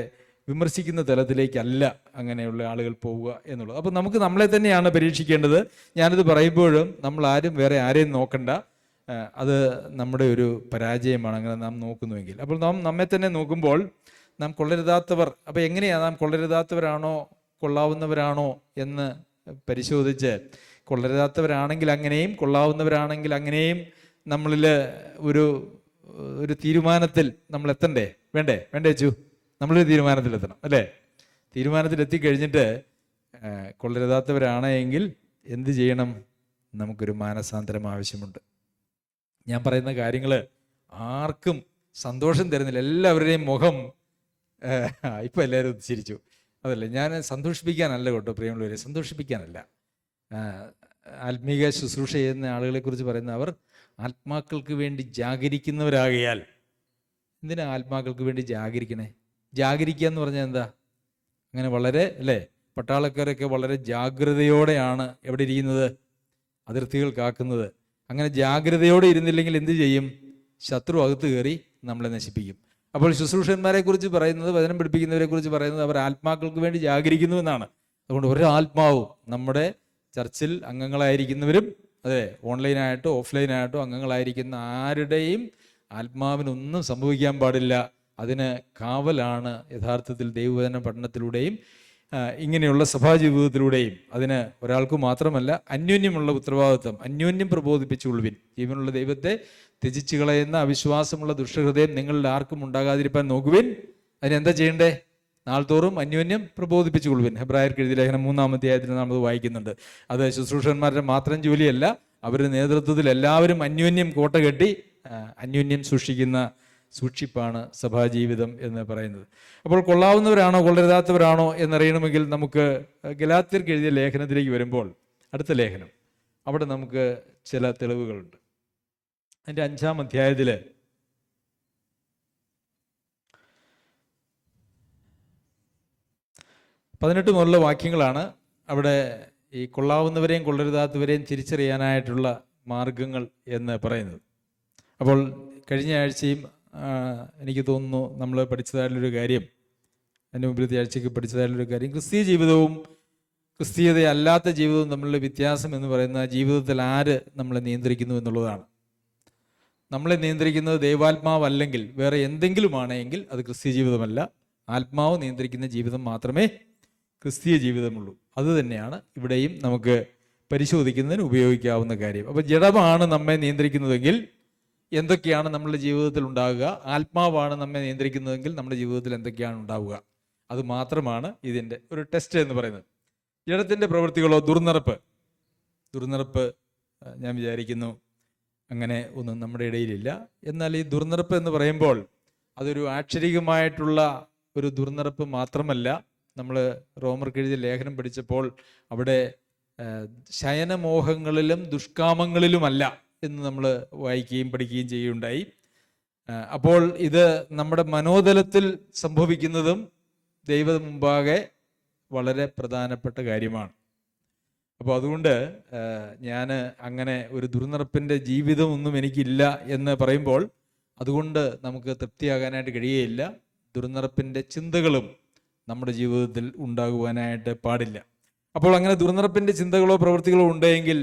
വിമർശിക്കുന്ന തലത്തിലേക്കല്ല അങ്ങനെയുള്ള ആളുകൾ പോവുക എന്നുള്ളത്. അപ്പോൾ നമുക്ക് നമ്മളെ തന്നെയാണ് പരീക്ഷിക്കേണ്ടത്. ഞാനിത് പറയുമ്പോഴും നമ്മൾ ആരും വേറെ ആരെയും നോക്കണ്ട. അത് നമ്മുടെ ഒരു പരാജയമാണ് അങ്ങനെ നാം നോക്കുന്നുവെങ്കിൽ. അപ്പോൾ നാം നമ്മെ തന്നെ നോക്കുമ്പോൾ നാം കൊള്ളരുതാത്തവർ, അപ്പോൾ എങ്ങനെയാണ് നാം കൊള്ളരുതാത്തവരാണോ കൊള്ളാവുന്നവരാണോ എന്ന് പരിശോധിച്ച്, കൊള്ളരുതാത്തവരാണെങ്കിൽ അങ്ങനെയും കൊള്ളാവുന്നവരാണെങ്കിൽ അങ്ങനെയും നമ്മളിൽ ഒരു തീരുമാനത്തിൽ നമ്മൾ എത്തണ്ടേ? വേണ്ടേ ചു? നമ്മളൊരു തീരുമാനത്തിലെത്തണം, അല്ലേ? തീരുമാനത്തിലെത്തിക്കഴിഞ്ഞിട്ട് കൊള്ളരുതാത്തവരാണ് എങ്കിൽ എന്ത് ചെയ്യണം? നമുക്കൊരു മാനസാന്തരം ആവശ്യമുണ്ട്. ഞാൻ പറയുന്ന കാര്യങ്ങൾ ആർക്കും സന്തോഷം തരുന്നില്ല. എല്ലാവരുടെയും മുഖം ഇപ്പം എല്ലാവരും ചിരിച്ചു. അതല്ലേ, ഞാൻ സന്തോഷിപ്പിക്കാനല്ല കേട്ടോ പ്രിയമുള്ളവരെ, സന്തോഷിപ്പിക്കാനല്ല. ആത്മീക ശുശ്രൂഷ ചെയ്യുന്ന ആളുകളെ കുറിച്ച് പറയുന്ന അവർ ആത്മാക്കൾക്ക് വേണ്ടി ജാഗരിക്കുന്നവരാകയാൽ. എന്തിനാ ആത്മാക്കൾക്ക് വേണ്ടി ജാഗരിക്കണേ? ജാഗരിക്കുക എന്ന് പറഞ്ഞാൽ എന്താ? അങ്ങനെ വളരെ, അല്ലേ, പട്ടാളക്കാരൊക്കെ വളരെ ജാഗ്രതയോടെയാണ് എവിടെ ഇരിക്കുന്നത്? അതിർത്തികൾ കാക്കുന്നത്. അങ്ങനെ ജാഗ്രതയോടെ ഇരുന്നില്ലെങ്കിൽ എന്ത് ചെയ്യും? ശത്രു അകത്ത് കയറി നമ്മളെ നശിപ്പിക്കും. അപ്പോൾ ശുശ്രൂഷന്മാരെ കുറിച്ച് പറയുന്നത്, വചനം പഠിപ്പിക്കുന്നവരെ കുറിച്ച് പറയുന്നത് അവർ ആത്മാക്കൾക്ക് വേണ്ടി ജാഗരിക്കുന്നു എന്നാണ്. അതുകൊണ്ട് ഒരാത്മാവും നമ്മുടെ ചർച്ചിൽ അംഗങ്ങളായിരിക്കുന്നവരും, അതെ, ഓൺലൈനായിട്ടോ ഓഫ്ലൈനായിട്ടോ അംഗങ്ങളായിരിക്കുന്ന ആരുടെയും ആത്മാവിനൊന്നും സംഭവിക്കാൻ പാടില്ല. അതിന് കാവലാണ് യഥാർത്ഥത്തിൽ ദൈവവചന പഠനത്തിലൂടെയും ഇങ്ങനെയുള്ള സഭാജീവിതത്തിലൂടെയും അതിന് ഒരാൾക്ക് മാത്രമല്ല അന്യോന്യമുള്ള ഉത്തരവാദിത്വം, അന്യോന്യം പ്രബോധിപ്പിച്ചുകൊള്ളുവിൻ. ജീവനുള്ള ദൈവത്തെ ത്യജിച്ചു കളയുന്ന അവിശ്വാസമുള്ള ദുഷ്ടഹൃദയം നിങ്ങളിൽ ആർക്കും ഉണ്ടാകാതിരിക്കാൻ നോക്കുവിൻ. അതിനെന്താ ചെയ്യണ്ടേ? നാൾതോറും അന്യോന്യം പ്രബോധിപ്പിച്ചുകൊള്ളുവിൻ. ഹെബ്രായർക്ക് എഴുതിയ ലേഖനം 3-ാം അധ്യായത്തിൽ നമ്മൾ വായിക്കുന്നുണ്ട്. അത് ശുശ്രൂഷകന്മാരുടെ മാത്രം ജോലിയല്ല, അവരുടെ നേതൃത്വത്തിൽ എല്ലാവരും അന്യോന്യം കോട്ട കെട്ടി അന്യോന്യം സൂക്ഷിപ്പാണ് സഭാജീവിതം എന്ന് പറയുന്നത്. അപ്പോൾ കൊള്ളാവുന്നവരാണോ കൊള്ളരുതാത്തവരാണോ എന്നറിയണമെങ്കിൽ നമുക്ക് ഗലാത്യർക്ക് എഴുതിയ ലേഖനത്തിലേക്ക് വരുമ്പോൾ, അടുത്ത ലേഖനം, അവിടെ നമുക്ക് ചില തെളിവുകളുണ്ട്. അതിൻ്റെ 5-ാം അധ്യായത്തിൽ 18 മുതലുള്ള വാക്യങ്ങളാണ് അവിടെ ഈ കൊള്ളാവുന്നവരെയും കൊള്ളരുതാത്തവരെയും തിരിച്ചറിയാനായിട്ടുള്ള മാർഗങ്ങൾ എന്ന് പറയുന്നത്. അപ്പോൾ കഴിഞ്ഞ ആഴ്ചയും എനിക്ക് തോന്നുന്നു നമ്മൾ പഠിച്ചതായിട്ടുള്ളൊരു കാര്യം, അതിൻ്റെ മുമ്പിലത്തെ ആഴ്ചയ്ക്ക് പഠിച്ചതായിട്ടുള്ളൊരു കാര്യം, ക്രിസ്തീയ ജീവിതവും ക്രിസ്തീയതയല്ലാത്ത ജീവിതവും തമ്മിലുള്ള വ്യത്യാസം എന്ന് പറയുന്ന ജീവിതത്തിൽ ആര് നമ്മളെ നിയന്ത്രിക്കുന്നു എന്നുള്ളതാണ്. നമ്മളെ നിയന്ത്രിക്കുന്നത് ദൈവാത്മാവല്ലെങ്കിൽ വേറെ എന്തെങ്കിലുമാണെങ്കിൽ അത് ക്രിസ്തീയ ജീവിതമല്ല. ആത്മാവ് നിയന്ത്രിക്കുന്ന ജീവിതം മാത്രമേ ക്രിസ്തീയ ജീവിതമുള്ളൂ. അത് തന്നെയാണ് ഇവിടെയും നമുക്ക് പരിശോധിക്കുന്നതിന് ഉപയോഗിക്കാവുന്ന കാര്യം. അപ്പോൾ ജഡമാണ് നമ്മെ നിയന്ത്രിക്കുന്നതെങ്കിൽ എന്തൊക്കെയാണ് നമ്മളുടെ ജീവിതത്തിൽ ഉണ്ടാകുക? ആത്മാവാണ് നമ്മെ നിയന്ത്രിക്കുന്നതെങ്കിൽ നമ്മുടെ ജീവിതത്തിൽ എന്തൊക്കെയാണ് ഉണ്ടാവുക? അത് മാത്രമാണ് ഇതിൻ്റെ ഒരു ടെസ്റ്റ് എന്ന് പറയുന്നത്. ജഡത്തിൻ്റെ പ്രവൃത്തികളോ ദുർനിറപ്പ് ഞാൻ വിചാരിക്കുന്നു അങ്ങനെ ഒന്നും നമ്മുടെ ഇടയിലില്ല. എന്നാൽ ഈ ദുർനിറപ്പ് എന്ന് പറയുമ്പോൾ അതൊരു ആക്ഷരികമായിട്ടുള്ള ഒരു ദുർനിറപ്പ് മാത്രമല്ല. നമ്മൾ റോമർക്ക് എഴുതിയ ലേഖനം പഠിച്ചപ്പോൾ അവിടെ ശയനമോഹങ്ങളിലും ദുഷ്കാമങ്ങളിലുമല്ല എന്ന് നമ്മൾ വായിക്കുകയും പഠിക്കുകയും ചെയ്യുകയുണ്ടായി. അപ്പോൾ ഇത് നമ്മുടെ മനോതലത്തിൽ സംഭവിക്കുന്നതും ദൈവം മുമ്പാകെ വളരെ പ്രധാനപ്പെട്ട കാര്യമാണ്. അപ്പോൾ അതുകൊണ്ട് ഞാൻ അങ്ങനെ ഒരു ദുർനിറപ്പിൻ്റെ ജീവിതമൊന്നും എനിക്കില്ല എന്ന് പറയുമ്പോൾ അതുകൊണ്ട് നമുക്ക് തൃപ്തിയാകാനായിട്ട് കഴിയുകയില്ല. ദുർനിറപ്പിൻ്റെ ചിന്തകളും നമ്മുടെ ജീവിതത്തിൽ ഉണ്ടാകുവാനായിട്ട് പാടില്ല. അപ്പോൾ അങ്ങനെ ദുർനിറപ്പിൻ്റെ ചിന്തകളോ പ്രവൃത്തികളോ ഉണ്ടെങ്കിൽ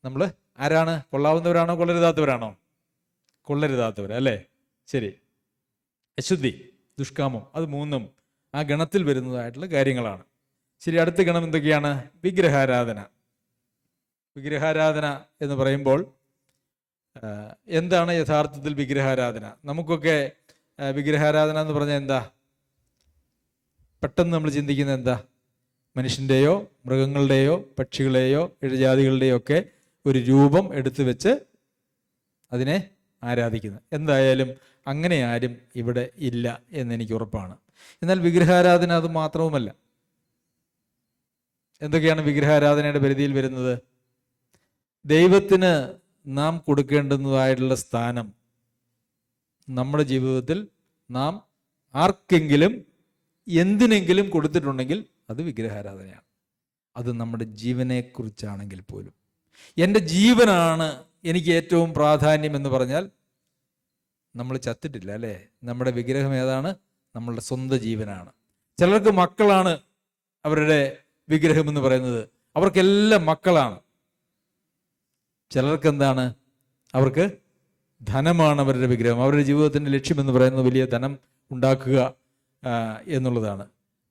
നമ്മൾ ആരാണ്? കൊള്ളാവുന്നവരാണോ കൊള്ളരുതാത്തവരാണോ? കൊള്ളരുതാത്തവർ, അല്ലേ? ശരി. അശുദ്ധി, ദുഷ്കാമം, അത് മൂന്നും ആ ഗണത്തിൽ വരുന്നതായിട്ടുള്ള കാര്യങ്ങളാണ്. ശരി, അടുത്ത ഗണം എന്തൊക്കെയാണ്? വിഗ്രഹാരാധന. വിഗ്രഹാരാധന എന്ന് പറയുമ്പോൾ എന്താണ് യഥാർത്ഥത്തിൽ വിഗ്രഹാരാധന? നമുക്കൊക്കെ വിഗ്രഹാരാധന എന്ന് പറഞ്ഞാൽ എന്താ? പെട്ടെന്ന് നമ്മൾ ചിന്തിക്കുന്നത് എന്താ? മനുഷ്യൻ്റെയോ മൃഗങ്ങളുടെയോ പക്ഷികളെയോ ഇഴജാതികളുടെയോ ഒക്കെ ഒരു രൂപം എടുത്തു വെച്ച് അതിനെ ആരാധിക്കുന്നത്. എന്തായാലും അങ്ങനെ ആരും ഇവിടെ ഇല്ല എന്നെനിക്ക് ഉറപ്പാണ്. എന്നാൽ വിഗ്രഹാരാധന അത് മാത്രവുമല്ല. എന്തൊക്കെയാണ് വിഗ്രഹാരാധനയുടെ പരിധിയിൽ വരുന്നത്? ദൈവത്തിന് നാം കൊടുക്കേണ്ടുന്നതായിട്ടുള്ള സ്ഥാനം നമ്മുടെ ജീവിതത്തിൽ നാം ആർക്കെങ്കിലും എന്തിനെങ്കിലും കൊടുത്തിട്ടുണ്ടെങ്കിൽ അത് വിഗ്രഹാരാധനയാണ്. അത് നമ്മുടെ ജീവനെക്കുറിച്ചാണെങ്കിൽ പോലും. എൻ്റെ ജീവനാണ് എനിക്ക് ഏറ്റവും പ്രാധാന്യം എന്ന് പറഞ്ഞാൽ നമ്മൾ ചത്തിട്ടില്ല, അല്ലേ? നമ്മുടെ വിഗ്രഹം ഏതാണ്? നമ്മളുടെ സ്വന്തം ജീവനാണ്. ചിലർക്ക് മക്കളാണ് അവരുടെ വിഗ്രഹം എന്ന് പറയുന്നത്. അവർക്കെല്ലാം മക്കളാണ്. ചിലർക്ക് എന്താണ്? അവർക്ക് ധനമാണ് അവരുടെ വിഗ്രഹം. അവരുടെ ജീവിതത്തിൻ്റെ ലക്ഷ്യമെന്ന് പറയുന്നത് വലിയ ധനം ഉണ്ടാക്കുക എന്നുള്ളതാണ്.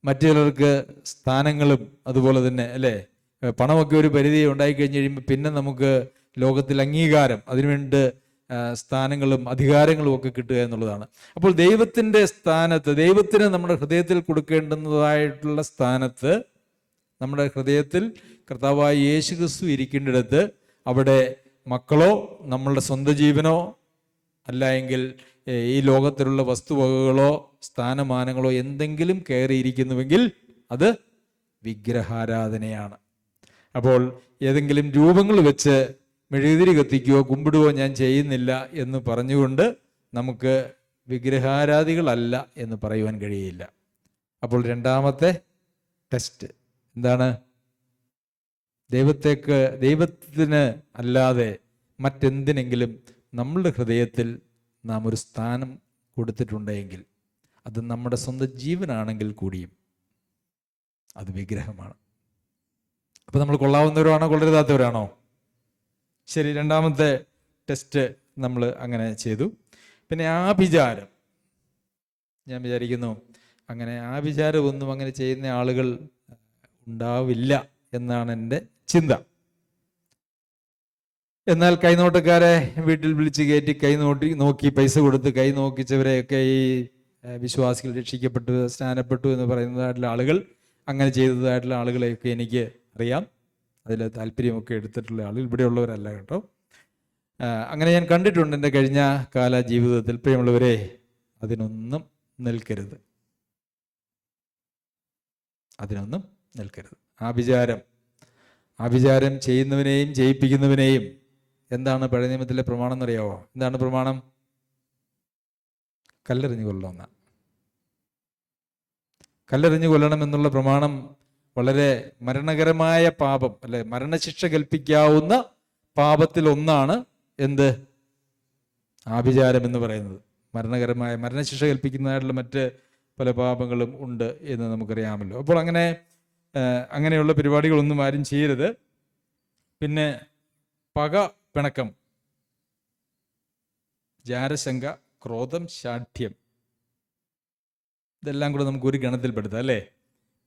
മറ്റു ചിലർക്ക് സ്ഥാനങ്ങളും അതുപോലെ തന്നെ, അല്ലേ? പണമൊക്കെ ഒരു പരിധി ഉണ്ടായിക്കഴിഞ്ഞ് കഴിയുമ്പോൾ പിന്നെ നമുക്ക് ലോകത്തിൽ അംഗീകാരം, അതിനുവേണ്ടി സ്ഥാനങ്ങളും അധികാരങ്ങളും ഒക്കെ കിട്ടുക എന്നുള്ളതാണ്. അപ്പോൾ ദൈവത്തിൻ്റെ സ്ഥാനത്ത്, ദൈവത്തിന് നമ്മുടെ ഹൃദയത്തിൽ കൊടുക്കേണ്ടുന്നതായിട്ടുള്ള സ്ഥാനത്ത്, നമ്മുടെ ഹൃദയത്തിൽ കർത്താവായ യേശു ക്രിസ്തു ഇരിക്കേണ്ടിടത്ത് അവിടെ മക്കളോ നമ്മളുടെ സ്വന്തം ജീവനോ അല്ല എങ്കിൽ ഈ ലോകത്തിലുള്ള വസ്തുവകകളോ സ്ഥാനമാനങ്ങളോ എന്തെങ്കിലും കയറിയിരിക്കുന്നുവെങ്കിൽ അത് വിഗ്രഹാരാധനയാണ്. അപ്പോൾ ഏതെങ്കിലും രൂപങ്ങൾ വെച്ച് മെഴുകുതിരി കത്തിക്കുകയോ കുമ്പിടുകയോ ഞാൻ ചെയ്യുന്നില്ല എന്ന് പറഞ്ഞുകൊണ്ട് നമുക്ക് വിഗ്രഹാരാധികളല്ല എന്ന് പറയുവാൻ കഴിയില്ല. അപ്പോൾ രണ്ടാമത്തെ ടെസ്റ്റ് എന്താണ്? ദൈവത്തിന് അല്ലാതെ മറ്റെന്തിനെങ്കിലും നമ്മളുടെ ഹൃദയത്തിൽ നാം ഒരു സ്ഥാനം കൊടുത്തിട്ടുണ്ടെങ്കിൽ അത് നമ്മുടെ സ്വന്തം ജീവനാണെങ്കിൽ കൂടിയും അത് വിഗ്രഹമാണ്. അപ്പോൾ നമ്മൾ കൊള്ളാവുന്നവരാണോ കൊള്ളരുതാത്തവരാണോ? ശരി, രണ്ടാമത്തെ ടെസ്റ്റ് നമ്മൾ അങ്ങനെ ചെയ്തു. പിന്നെ ആഭിചാരം. ഞാൻ വിചാരിക്കുന്നു അങ്ങനെ ആഭിചാരമൊന്നും അങ്ങനെ ചെയ്യുന്ന ആളുകൾ ഉണ്ടാവില്ല എന്നാണ് എൻ്റെ ചിന്ത. എന്നാൽ കൈനോട്ടക്കാരെ വീട്ടിൽ വിളിച്ച് കയറ്റി നോക്കി പൈസ കൊടുത്ത് കൈ നോക്കിച്ചവരെയൊക്കെ ഈ വിശ്വാസികൾ രക്ഷിക്കപ്പെട്ടു സ്നാനപ്പെട്ടു എന്ന് പറയുന്നതായിട്ടുള്ള ആളുകൾ, അങ്ങനെ ചെയ്തതായിട്ടുള്ള ആളുകളെയൊക്കെ എനിക്ക് അറിയാം. അതിൽ താല്പര്യമൊക്കെ എടുത്തിട്ടുള്ള ആളുകൾ ഇവിടെയുള്ളവരല്ല കേട്ടോ. അങ്ങനെ ഞാൻ കണ്ടിട്ടുണ്ട് എൻ്റെ കഴിഞ്ഞ കാല ജീവിതത്തിൽ. പ്രിയമുള്ളവരെ, അതിനൊന്നും നിൽക്കരുത്, അതിനൊന്നും നിൽക്കരുത്. ആഭിചാരം ചെയ്യുന്നവനെയും ചെയ്യിപ്പിക്കുന്നവനെയും എന്താണ് പഴയ നിയമത്തിലെ പ്രമാണം എന്നറിയാവോ? എന്താണ് പ്രമാണം? കല്ലെറിഞ്ഞു കൊല്ലണമെന്ന. കല്ലെറിഞ്ഞു കൊല്ലണം എന്നുള്ള പ്രമാണം വളരെ മരണകരമായ പാപം, അല്ലെ, മരണശിക്ഷ കൽപ്പിക്കാവുന്ന പാപത്തിൽ ഒന്നാണ് എന്ത്? ആഭിചാരം എന്ന് പറയുന്നത്. മരണകരമായ മരണശിക്ഷ കൽപ്പിക്കുന്നതായിട്ടുള്ള മറ്റ് പല പാപങ്ങളും ഉണ്ട് എന്ന് നമുക്കറിയാമല്ലോ. അപ്പോൾ അങ്ങനെയുള്ള പരിപാടികളൊന്നും ആരും ചെയ്യരുത്. പിന്നെ പക, പിണക്കം, ജാരശങ്ക, ക്രോധം, ശാഠ്യം, ഇതെല്ലാം കൂടെ നമുക്ക് ഒരു ഗണത്തിൽപ്പെടുത്താം അല്ലേ?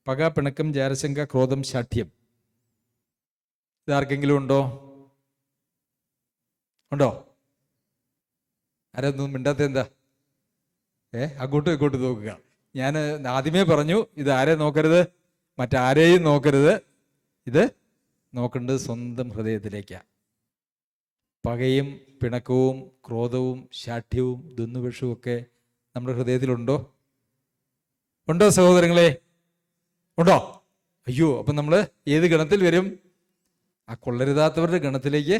പക, പിണക്കം, ജാരശങ്ക, ക്രോധം, ശാഠ്യം. ഇതാർക്കെങ്കിലും ഉണ്ടോ? ആരൊന്നും മിണ്ടാത്ത എന്താ? അങ്ങോട്ടും ഇങ്ങോട്ടും നോക്കുക. ഞാൻ ആദ്യമേ പറഞ്ഞു, ഇത് ആരെ നോക്കരുത്? മറ്റാരെയും നോക്കരുത്. ഇത് നോക്കേണ്ടത് സ്വന്തം ഹൃദയത്തിലേക്കാണ്. പകയും പിണക്കവും ക്രോധവും ശാഠ്യവും ദുന്നുപക്ഷവും ഒക്കെ നമ്മുടെ ഹൃദയത്തിലുണ്ടോ? ഉണ്ടോ സഹോദരങ്ങളെ? ഉണ്ടോ? അയ്യോ, അപ്പം നമ്മൾ ഏത് ഗണത്തിൽ വരും? ആ കൊള്ളരുതാത്തവരുടെ ഗണത്തിലേക്ക്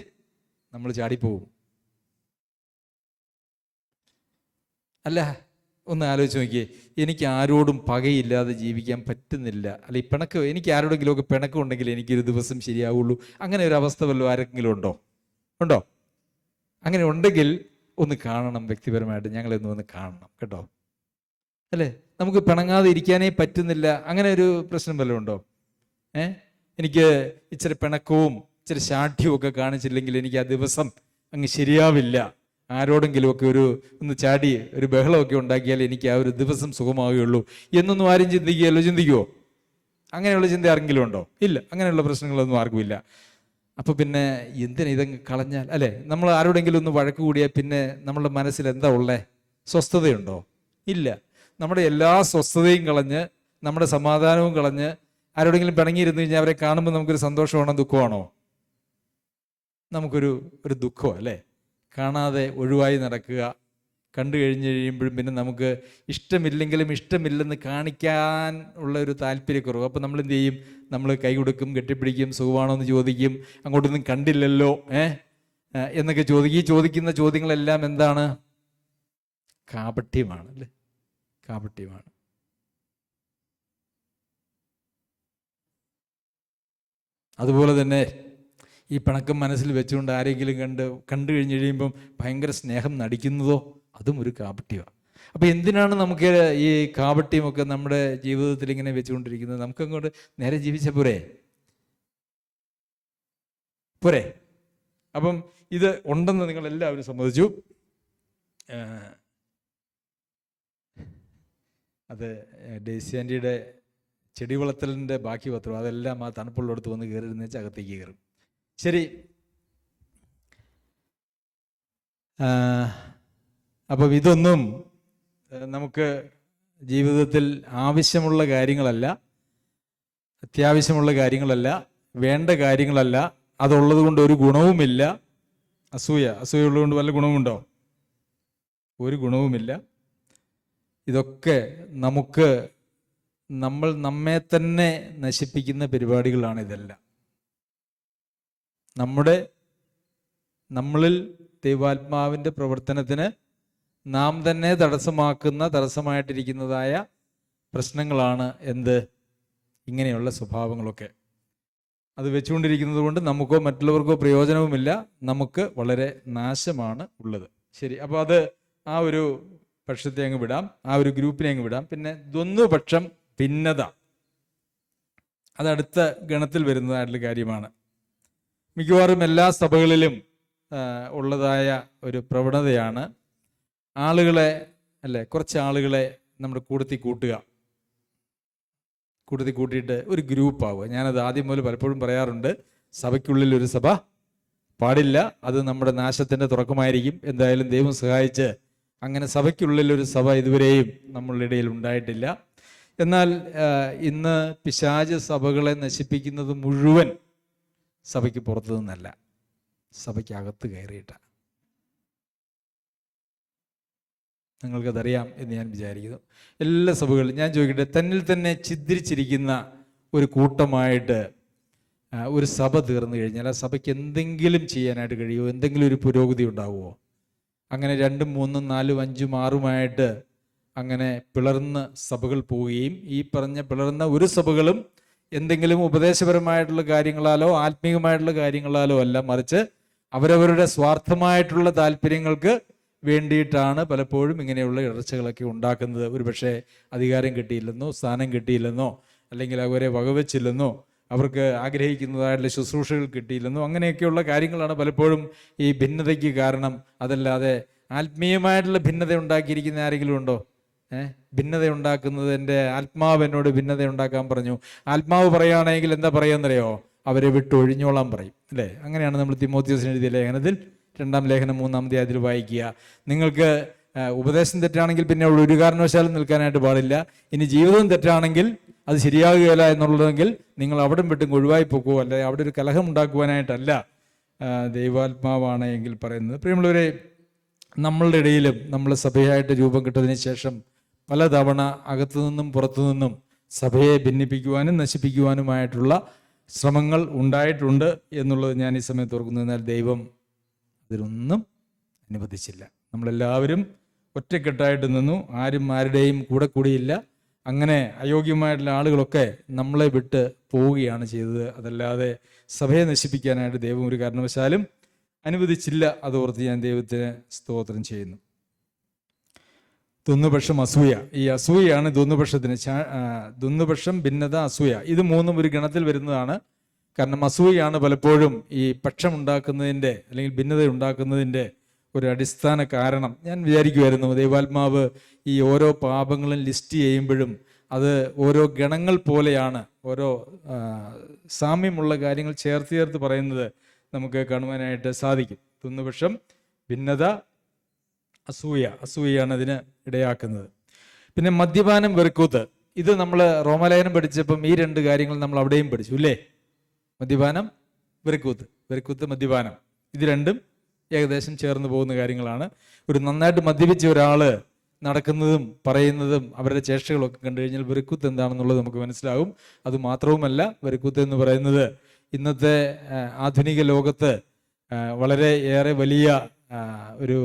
നമ്മൾ ചാടിപ്പോവും. അല്ല, ഒന്ന് ആലോചിച്ച് നോക്കിയേ. എനിക്ക് ആരോടും പകയില്ലാതെ ജീവിക്കാൻ പറ്റുന്നില്ല, അല്ല ഈ പിണക്ക്, എനിക്ക് ആരോടെങ്കിലുമൊക്കെ പിണക്കം ഉണ്ടെങ്കിൽ എനിക്കൊരു ദിവസം ശരിയാവുള്ളൂ. അങ്ങനെ ഒരു അവസ്ഥ വല്ലതും ആരെങ്കിലും ഉണ്ടോ? അങ്ങനെ ഉണ്ടെങ്കിൽ ഒന്ന് കാണണം, വ്യക്തിപരമായിട്ട് ഞങ്ങളൊന്നും ഒന്ന് കാണണം കേട്ടോ. അല്ലേ, നമുക്ക് പിണങ്ങാതെ ഇരിക്കാനേ പറ്റുന്നില്ല. അങ്ങനെ ഒരു പ്രശ്നം വല്ലതും ഉണ്ടോ? എനിക്ക് ഇച്ചിരി പിണക്കവും ഇച്ചിരി ശാഠ്യവും ഒക്കെ കാണിച്ചില്ലെങ്കിൽ എനിക്ക് ആ ദിവസം അങ്ങ് ശരിയാവില്ല. ആരോടെങ്കിലുമൊക്കെ ഒന്ന് ചാടി ഒരു ബഹളമൊക്കെ ഉണ്ടാക്കിയാൽ എനിക്ക് ആ ഒരു ദിവസം സുഖമാവുകയുള്ളൂ എന്നൊന്നും ആരും ചിന്തിക്കുമോ? അങ്ങനെയുള്ള ചിന്ത ആരെങ്കിലും ഉണ്ടോ? ഇല്ല. അങ്ങനെയുള്ള പ്രശ്നങ്ങളൊന്നും ആർക്കുമില്ല. അപ്പോൾ പിന്നെ എന്തിനാ ഇതങ്ങ് കളഞ്ഞാൽ? അല്ലേ, നമ്മൾ ആരോടെങ്കിലും ഒന്ന് വഴക്ക് കൂടിയാൽ പിന്നെ നമ്മളുടെ മനസ്സിൽ എന്താ ഉള്ളേ? സ്വസ്ഥതയുണ്ടോ? ഇല്ല. നമ്മുടെ എല്ലാ സ്വസ്ഥതയും കളഞ്ഞ്, നമ്മുടെ സമാധാനവും കളഞ്ഞ് ആരോടെങ്കിലും പിണങ്ങിയിരുന്നു കഴിഞ്ഞാൽ അവരെ കാണുമ്പോൾ നമുക്കൊരു സന്തോഷമാണോ ദുഃഖമാണോ? നമുക്കൊരു ദുഃഖമോ അല്ലേ? കാണാതെ ഒഴിവായി നടക്കുക. കണ്ടു കഴിയുമ്പോഴും പിന്നെ നമുക്ക് ഇഷ്ടമില്ലെങ്കിലും ഇഷ്ടമില്ലെന്ന് കാണിക്കാൻ ഉള്ള ഒരു താല്പര്യക്കുറവ്. അപ്പോൾ നമ്മൾ എന്ത് ചെയ്യും? നമ്മൾ കൈ കൊടുക്കും, കെട്ടിപ്പിടിക്കും, സുഖമാണോ എന്ന് ചോദിക്കും, അങ്ങോട്ടൊന്നും കണ്ടില്ലല്ലോ എന്നൊക്കെ ചോദിക്കുന്ന ചോദ്യങ്ങളെല്ലാം എന്താണ്? കാപട്യമാണ് അല്ലേ? കാപട്യമാണ്. അതുപോലെ തന്നെ ഈ പിണക്കം മനസ്സിൽ വെച്ചുകൊണ്ട് ആരെങ്കിലും കണ്ടു കഴിഞ്ഞ് കഴിയുമ്പം ഭയങ്കര സ്നേഹം നടിക്കുന്നതോ, അതും ഒരു കാപട്യമാണ്. അപ്പം എന്തിനാണ് നമുക്ക് ഈ കാപട്യമൊക്കെ നമ്മുടെ ജീവിതത്തിൽ ഇങ്ങനെ വെച്ചുകൊണ്ടിരിക്കുന്നത്? നമുക്കങ്ങോട്ട് നേരെ ജീവിച്ച പോരെ. അപ്പം ഇത് ഉണ്ടെന്ന് നിങ്ങൾ എല്ലാവരും സമ്മതിച്ചു. അത് ഡേസി ആൻറ്റിയുടെ ചെടി വളർത്തലിൻ്റെ ബാക്കി പത്രം, അതെല്ലാം ആ തണുപ്പുള്ളിടത്ത് വന്ന് കയറിയിരുന്ന വെച്ചാൽ അകത്തേക്ക് കയറും. ശരി, അപ്പം ഇതൊന്നും നമുക്ക് ജീവിതത്തിൽ ആവശ്യമുള്ള കാര്യങ്ങളല്ല, അത്യാവശ്യമുള്ള കാര്യങ്ങളല്ല, വേണ്ട കാര്യങ്ങളല്ല. അതുള്ളത് കൊണ്ട് ഒരു ഗുണവുമില്ല. അസൂയുള്ളത് കൊണ്ട് വല്ല ഗുണവുമുണ്ടോ? ഒരു ഗുണവുമില്ല. ഇതൊക്കെ നമ്മൾ നമ്മെ തന്നെ നശിപ്പിക്കുന്ന പരിപാടികളാണ് ഇതെല്ലാം. നമ്മളിൽ ദൈവാത്മാവിൻ്റെ പ്രവർത്തനത്തിന് നാം തന്നെ തടസ്സമായിട്ടിരിക്കുന്നതായ പ്രശ്നങ്ങളാണ് ഇങ്ങനെയുള്ള സ്വഭാവങ്ങളൊക്കെ. അത് വെച്ചുകൊണ്ടിരിക്കുന്നത് കൊണ്ട് നമുക്കോ മറ്റുള്ളവർക്കോ പ്രയോജനവുമില്ല, നമുക്ക് വളരെ നാശമാണ് ഉള്ളത്. ശരി, അപ്പോൾ അത് ആ ഒരു പക്ഷത്തെ അങ്ങ് വിടാം, ആ ഒരു ഗ്രൂപ്പിനെ അങ്ങ് വിടാം. പിന്നെ ദ്വന്ദ്വപക്ഷം, ഭിന്നത, അതടുത്ത ഗണത്തിൽ വരുന്നതായിട്ടുള്ള കാര്യമാണ്. മിക്കവാറും എല്ലാ സഭകളിലും ഉള്ളതായ ഒരു പ്രവണതയാണ് കുറച്ച് ആളുകളെ നമ്മുടെ കൂട്ടത്തിൽ കൂട്ടുക. കൂട്ടത്തിൽ കൂട്ടിയിട്ട് ഒരു ഗ്രൂപ്പ് ആവുക. ഞാനത് ആദ്യം മുതൽ പലപ്പോഴും പറയാറുണ്ട്, സഭയ്ക്കുള്ളിൽ ഒരു സഭ പാടില്ല, അത് നമ്മുടെ നാശത്തിൻ്റെ തുടക്കമായിരിക്കും. എന്തായാലും ദൈവം സഹായിച്ച് അങ്ങനെ സഭയ്ക്കുള്ളിൽ ഒരു സഭ ഇതുവരെയും നമ്മളുടെ ഇടയിൽ ഉണ്ടായിട്ടില്ല. എന്നാൽ ഇന്ന് പിശാച് സഭകളെ നശിപ്പിക്കുന്നത് മുഴുവൻ സഭയ്ക്ക് പുറത്തു നിന്നല്ല, സഭയ്ക്കകത്ത് കയറിയിട്ടാണ്. നിങ്ങൾക്കതറിയാം എന്ന് ഞാൻ വിചാരിക്കുന്നു. എല്ലാ സഭകളിലും ഞാൻ ചോദിക്കട്ടെ, തന്നിൽ തന്നെ ഛിദ്രിച്ചിരിക്കുന്ന ഒരു കൂട്ടമായിട്ട് ഒരു സഭ തീർന്നു കഴിഞ്ഞാൽ ആ സഭയ്ക്ക് എന്തെങ്കിലും ചെയ്യാനായിട്ട് കഴിയുമോ? എന്തെങ്കിലും ഒരു പുരോഗതി ഉണ്ടാവുമോ? അങ്ങനെ 2, 3, 4, 5, 6 അങ്ങനെ പിളർന്ന് സഭകൾ പോവുകയും ഈ പറഞ്ഞ പിളർന്ന ഒരു സഭകളും എന്തെങ്കിലും ഉപദേശപരമായിട്ടുള്ള കാര്യങ്ങളാലോ ആത്മീയമായിട്ടുള്ള കാര്യങ്ങളാലോ അല്ല, മറിച്ച് അവരവരുടെ സ്വാർത്ഥമായിട്ടുള്ള താല്പര്യങ്ങൾക്ക് വേണ്ടിയിട്ടാണ് പലപ്പോഴും ഇങ്ങനെയുള്ള ഇടർച്ചകളൊക്കെ ഉണ്ടാക്കുന്നത്. ഒരുപക്ഷെ അധികാരം കിട്ടിയില്ലെന്നോ, സ്ഥാനം കിട്ടിയില്ലെന്നോ, അല്ലെങ്കിൽ അവരെ വകവെച്ചില്ലെന്നോ, അവർക്ക് ആഗ്രഹിക്കുന്നതായിട്ടുള്ള ശുശ്രൂഷകൾ കിട്ടിയില്ലെന്നോ, അങ്ങനെയൊക്കെയുള്ള കാര്യങ്ങളാണ് പലപ്പോഴും ഈ ഭിന്നതയ്ക്ക് കാരണം. അതല്ലാതെ ആത്മീയമായിട്ടുള്ള ഭിന്നത ഉണ്ടാക്കിയിരിക്കുന്ന ആരെങ്കിലും ഉണ്ടോ? ഭിന്നത ഉണ്ടാക്കുന്നത് എൻ്റെ ആത്മാവ് എന്നോട് ഭിന്നത ഉണ്ടാക്കാൻ പറഞ്ഞു. ആത്മാവ് പറയുകയാണെങ്കിൽ എന്താ പറയാന്നറിയോ? അവരെ വിട്ടൊഴിഞ്ഞോളാൻ പറയും, അല്ലേ? അങ്ങനെയാണ് നമ്മൾ തിമോത്തിയോസിന് എഴുതിയ ലേഖനത്തിൽ 2-ാം ലേഖനം 3-ാം അധ്യായത്തിൽ വായിക്കുക. നിങ്ങൾക്ക് ഉപദേശം തെറ്റാണെങ്കിൽ പിന്നെ അവിടെ ഒരു കാരണവശാലും നിൽക്കാനായിട്ട് പാടില്ല. ഇനി ജീവിതം തെറ്റാണെങ്കിൽ അത് ശരിയാകുകയില്ല എന്നുള്ളതെങ്കിൽ നിങ്ങൾ അവിടം വിട്ടും ഒഴിവായി പോകുമോ, അല്ലെ അവിടെ ഒരു കലഹം ഉണ്ടാക്കുവാനായിട്ടല്ല ദൈവാത്മാവാണ് എങ്കിൽ പറയുന്നത്. പ്രിയമുള്ളവരെ, നമ്മളുടെ ഇടയിലും നമ്മളെ സഭയായിട്ട് രൂപം കിട്ടതിന് ശേഷം പലതവണ അകത്തു നിന്നും പുറത്തു നിന്നും സഭയെ ഭിന്നിപ്പിക്കുവാനും നശിപ്പിക്കുവാനുമായിട്ടുള്ള ശ്രമങ്ങൾ ഉണ്ടായിട്ടുണ്ട് എന്നുള്ളത് ഞാൻ ഈ സമയത്ത് ഓർക്കുന്നു. എന്നാൽ ദൈവം അതിനൊന്നും അനുവദിച്ചില്ല. നമ്മളെല്ലാവരും ഒറ്റക്കെട്ടായിട്ട് നിന്നു, ആരും ആരുടെയും കൂടെ കൂടിയില്ല. അങ്ങനെ അയോഗ്യമായിട്ടുള്ള ആളുകളൊക്കെ നമ്മളെ വിട്ട് പോവുകയാണ് ചെയ്തത്. അതല്ലാതെ സഭയെ നശിപ്പിക്കാനായിട്ട് ദൈവം ഒരു കാരണവശാലും അനുവദിച്ചില്ല. അതോർത്ത് ഞാൻ ദൈവത്തിന് സ്തോത്രം ചെയ്യുന്നു. ദ്വന്ദ്വപക്ഷം, അസൂയ. ഈ അസൂയയാണ് ദ്വന്ദ്വപക്ഷത്തിന്. ദ്വന്ദ്വപക്ഷം, ഭിന്നത, അസൂയ, ഇത് മൂന്നും ഒരു ഗണത്തിൽ വരുന്നതാണ്. കാരണം അസൂയയാണ് പലപ്പോഴും ഈ പക്ഷമുണ്ടാക്കുന്നതിൻ്റെ അല്ലെങ്കിൽ ഭിന്നത ഉണ്ടാക്കുന്നതിൻ്റെ ഒരു അടിസ്ഥാന കാരണം. ഞാൻ വിചാരിക്കുമായിരുന്നു, ദൈവാത്മാവ് ഈ ഓരോ പാപങ്ങളും ലിസ്റ്റ് ചെയ്യുമ്പോഴും അത് ഓരോ ഗണങ്ങൾ പോലെയാണ്, ഓരോ സാമ്യമുള്ള കാര്യങ്ങൾ ചേർത്ത് പറയുന്നത് നമുക്ക് കാണുവാനായിട്ട് സാധിക്കും. ദ്വന്ദ്വപക്ഷം, ഭിന്നത, അസൂയയാണ് അതിന് ഇടയാക്കുന്നത്. പിന്നെ മദ്യപാനം, വെറുക്കൂത്ത്. ഇത് നമ്മൾ റോമാലേഖനം പഠിച്ചപ്പം ഈ 2 കാര്യങ്ങൾ നമ്മൾ അവിടെയും പഠിച്ചു, ഇല്ലേ? മദ്യപാനം, വെറുക്കൂത്ത്, മദ്യപാനം, ഇത് രണ്ടും ഏകദേശം ചേർന്ന് പോകുന്ന കാര്യങ്ങളാണ്. ഒരു നന്നായിട്ട് മദ്യപിച്ച ഒരാൾ നടക്കുന്നതും പറയുന്നതും അവരുടെ ചേഷ്ടകളൊക്കെ കണ്ടു കഴിഞ്ഞാൽ വെറുക്കൂത്ത് എന്താണെന്നുള്ളത് നമുക്ക് മനസ്സിലാകും. അതുമാത്രവുമല്ല, വെറുക്കൂത്ത് എന്ന് പറയുന്നത് ഇന്നത്തെ ആധുനിക ലോകത്ത് വളരെ ഏറെ വലിയ ഒരു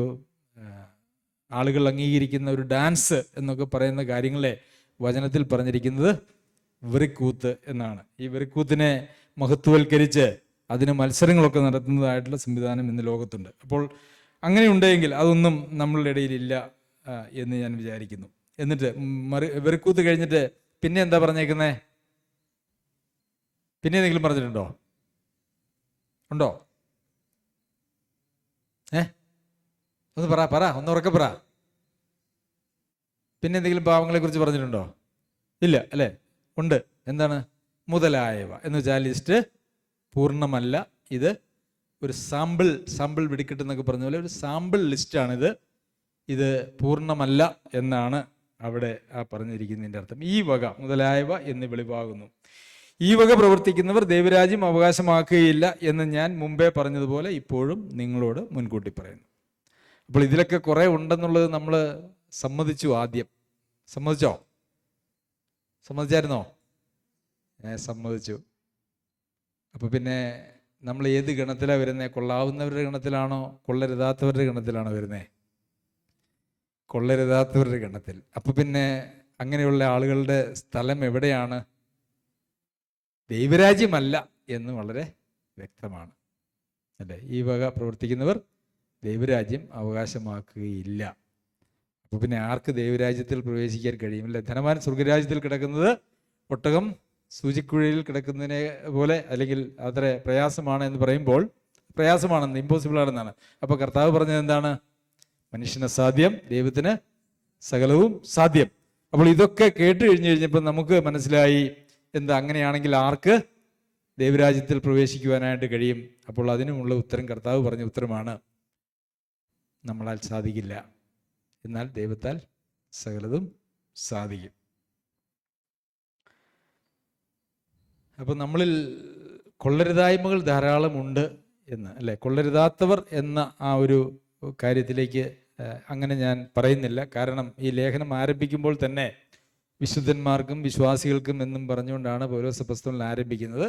ആളുകൾ അംഗീകരിക്കുന്ന ഒരു ഡാൻസ് എന്നൊക്കെ പറയുന്ന കാര്യങ്ങളെ വചനത്തിൽ പറഞ്ഞിരിക്കുന്നത് വെറിക്കൂത്ത് എന്നാണ്. ഈ വെറിക്കൂത്തിനെ മഹത്വവൽക്കരിച്ച് അതിന് മത്സരങ്ങളൊക്കെ നടത്തുന്നതായിട്ടുള്ള സംവിധാനം ഇന്ന് ലോകത്തുണ്ട്. അപ്പോൾ അങ്ങനെ ഉണ്ടെങ്കിൽ അതൊന്നും നമ്മളുടെ ഇടയിലില്ല എന്ന് ഞാൻ വിചാരിക്കുന്നു. എന്നിട്ട് വെറിക്കൂത്ത് കഴിഞ്ഞിട്ട് പിന്നെ എന്താ പറഞ്ഞേക്കുന്നേ? പിന്നെ എന്തെങ്കിലും പറഞ്ഞിട്ടുണ്ടോ? ഉണ്ടോ? ഒന്ന് പറ, ഒന്ന് ഉറക്കെ പറ. പിന്നെ എന്തെങ്കിലും പാവങ്ങളെ കുറിച്ച് പറഞ്ഞിട്ടുണ്ടോ? ഇല്ല, അല്ലേ? ഉണ്ട്. എന്താണ്? മുതലായവ എന്ന് വെച്ചാൽ ലിസ്റ്റ് പൂർണ്ണമല്ല. ഇത് ഒരു സാമ്പിൾ വെടിക്കെട്ടെന്നൊക്കെ പറഞ്ഞ പോലെ ഒരു സാമ്പിൾ ലിസ്റ്റാണിത്. ഇത് പൂർണ്ണമല്ല എന്നാണ് അവിടെ പറഞ്ഞിരിക്കുന്നതിൻ്റെ അർത്ഥം. ഈ വക മുതലായവ എന്ന് വെളിവാകുന്നു. ഈ വക പ്രവർത്തിക്കുന്നവർ ദൈവരാജ്യം അവകാശമാക്കുകയില്ല എന്ന് ഞാൻ മുമ്പേ പറഞ്ഞതുപോലെ ഇപ്പോഴും നിങ്ങളോട് മുൻകൂട്ടി പറയുന്നു. അപ്പോൾ ഇതിലൊക്കെ കുറെ ഉണ്ടെന്നുള്ളത് നമ്മൾ സമ്മതിച്ചു. ആദ്യം സമ്മതിച്ചായിരുന്നോ? സമ്മതിച്ചു. അപ്പോൾ പിന്നെ നമ്മൾ ഏത് ഗണത്തിലാണ് വരുന്നത്? കൊള്ളാവുന്നവരുടെ ഗണത്തിലാണോ കൊള്ളരുതാത്തവരുടെ ഗണത്തിലാണോ വരുന്നത്? കൊള്ളരുതാത്തവരുടെ ഗണത്തിൽ. അപ്പോൾ പിന്നെ അങ്ങനെയുള്ള ആളുകളുടെ സ്ഥലം എവിടെയാണ്? ദൈവരാജ്യമല്ല എന്ന് വളരെ വ്യക്തമാണ്, അല്ലേ? ഈ വക പ്രവർത്തിക്കുന്നവർ ദൈവരാജ്യം അവകാശമാക്കുകയില്ല. അപ്പോൾ പിന്നെ ആർക്ക് ദൈവരാജ്യത്തിൽ പ്രവേശിക്കാൻ കഴിയുമില്ല? ധനവാൻ സ്വർഗരാജ്യത്തിൽ കിടക്കുന്നത് ഒട്ടകം സൂചിക്കുഴയിൽ കിടക്കുന്നതിനെ പോലെ, അല്ലെങ്കിൽ അത്ര പ്രയാസമാണ് എന്ന് പറയുമ്പോൾ പ്രയാസമാണെന്ന്, ഇമ്പോസിബിൾ ആണെന്നാണ്. അപ്പോൾ കർത്താവ് പറഞ്ഞത് എന്താണ്? മനുഷ്യന് സാധ്യം, ദൈവത്തിന് സകലവും സാധ്യം. അപ്പോൾ ഇതൊക്കെ കേട്ട് കഴിഞ്ഞപ്പോൾ നമുക്ക് മനസ്സിലായി എന്താ അങ്ങനെയാണെങ്കിൽ ആർക്ക് ദൈവരാജ്യത്തിൽ പ്രവേശിക്കുവാനായിട്ട് കഴിയും? അപ്പോൾ അതിനുമുള്ള ഉത്തരം കർത്താവ് പറഞ്ഞ ഉത്തരമാണ്, നമ്മളാൽ സാധിക്കില്ല, എന്നാൽ ദൈവത്താൽ സകലതും സാധിക്കും. അപ്പം നമ്മളിൽ കൊള്ളരുതായ്മകൾ ധാരാളമുണ്ട് എന്ന്, അല്ലേ? കൊള്ളരുതാത്തവർ എന്ന ആ ഒരു കാര്യത്തിലേക്ക് അങ്ങനെ ഞാൻ പറയുന്നില്ല. കാരണം ഈ ലേഖനം ആരംഭിക്കുമ്പോൾ തന്നെ വിശുദ്ധന്മാർക്കും വിശ്വാസികൾക്കും എന്നും പറഞ്ഞുകൊണ്ടാണ് പൗലോസ് അപ്പോസ്തലൻ ആരംഭിക്കുന്നത്.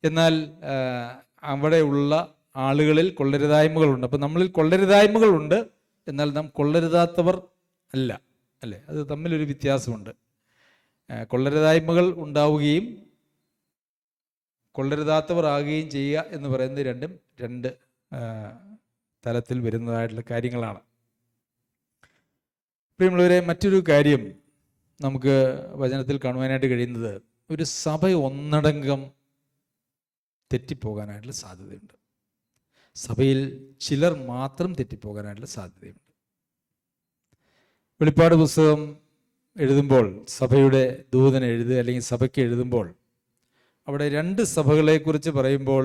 എന്നാൽ അവിടെയുള്ള ആളുകളിൽ കൊള്ളരുതായ്മകളുണ്ട്. അപ്പം നമ്മളിൽ കൊള്ളരുതായ്മകളുണ്ട്, എന്നാൽ നാം കൊള്ളരുതാത്തവർ അല്ല, അല്ലേ? അത് തമ്മിലൊരു വ്യത്യാസമുണ്ട്. കൊള്ളരുതായ്മകൾ ഉണ്ടാവുകയും കൊള്ളരുതാത്തവർ ആകുകയും ചെയ്യുക എന്ന് പറയുന്നത് രണ്ടും രണ്ട് തലത്തിൽ വരുന്നതായിട്ടുള്ള കാര്യങ്ങളാണ്. പ്രിയമുള്ളവരെ, മറ്റൊരു കാര്യം നമുക്ക് വചനത്തിൽ കാണുവാനായിട്ട് കഴിയുന്നത്, ഒരു സഭ ഒന്നടങ്കം തെറ്റിപ്പോകാനായിട്ടുള്ള സാധ്യതയുണ്ട്. സഭയിൽ ചിലർ മാത്രം തെറ്റിപ്പോകാനായിട്ടുള്ള സാധ്യതയുണ്ട്. വെളിപ്പാട് പുസ്തകം എഴുതുമ്പോൾ, സഭയുടെ ദൂതൻ എഴുതുക അല്ലെങ്കിൽ സഭയ്ക്ക് എഴുതുമ്പോൾ, അവിടെ രണ്ട് സഭകളെക്കുറിച്ച് പറയുമ്പോൾ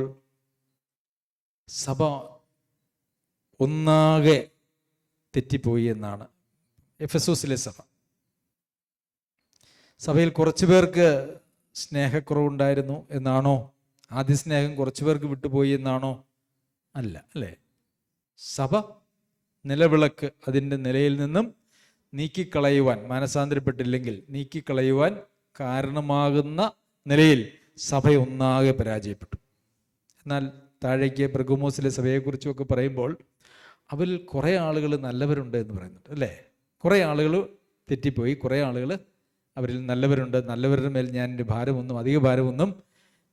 സഭ ഒന്നാകെ തെറ്റിപ്പോയി എന്നാണ്. എഫെസോസിലെ സഭയിൽ കുറച്ചു പേർക്ക് സ്നേഹക്കുറവുണ്ടായിരുന്നു എന്നാണോ? ആദ്യ സ്നേഹം കുറച്ചു പേർക്ക് വിട്ടുപോയി എന്നാണോ? അല്ല, അല്ലേ? സഭ നിലവിളക്ക് അതിൻ്റെ നിലയിൽ നിന്നും നീക്കിക്കളയുവാൻ, മാനസാന്തരപ്പെട്ടില്ലെങ്കിൽ നീക്കിക്കളയുവാൻ കാരണമാകുന്ന നിലയിൽ സഭ ഒന്നാകെ പരാജയപ്പെട്ടു. എന്നാൽ താഴേക്ക് പെർഗമോസിലെ സഭയെക്കുറിച്ചൊക്കെ പറയുമ്പോൾ അവരിൽ കുറേ ആളുകൾ നല്ലവരുണ്ട് എന്ന് പറയുന്നുണ്ട്, അല്ലേ? കുറേ ആളുകൾ തെറ്റിപ്പോയി, കുറേ ആളുകൾ അവരിൽ നല്ലവരുണ്ട്. നല്ലവരുടെ മേൽ ഞാൻ എൻ്റെ അധിക ഭാരമൊന്നും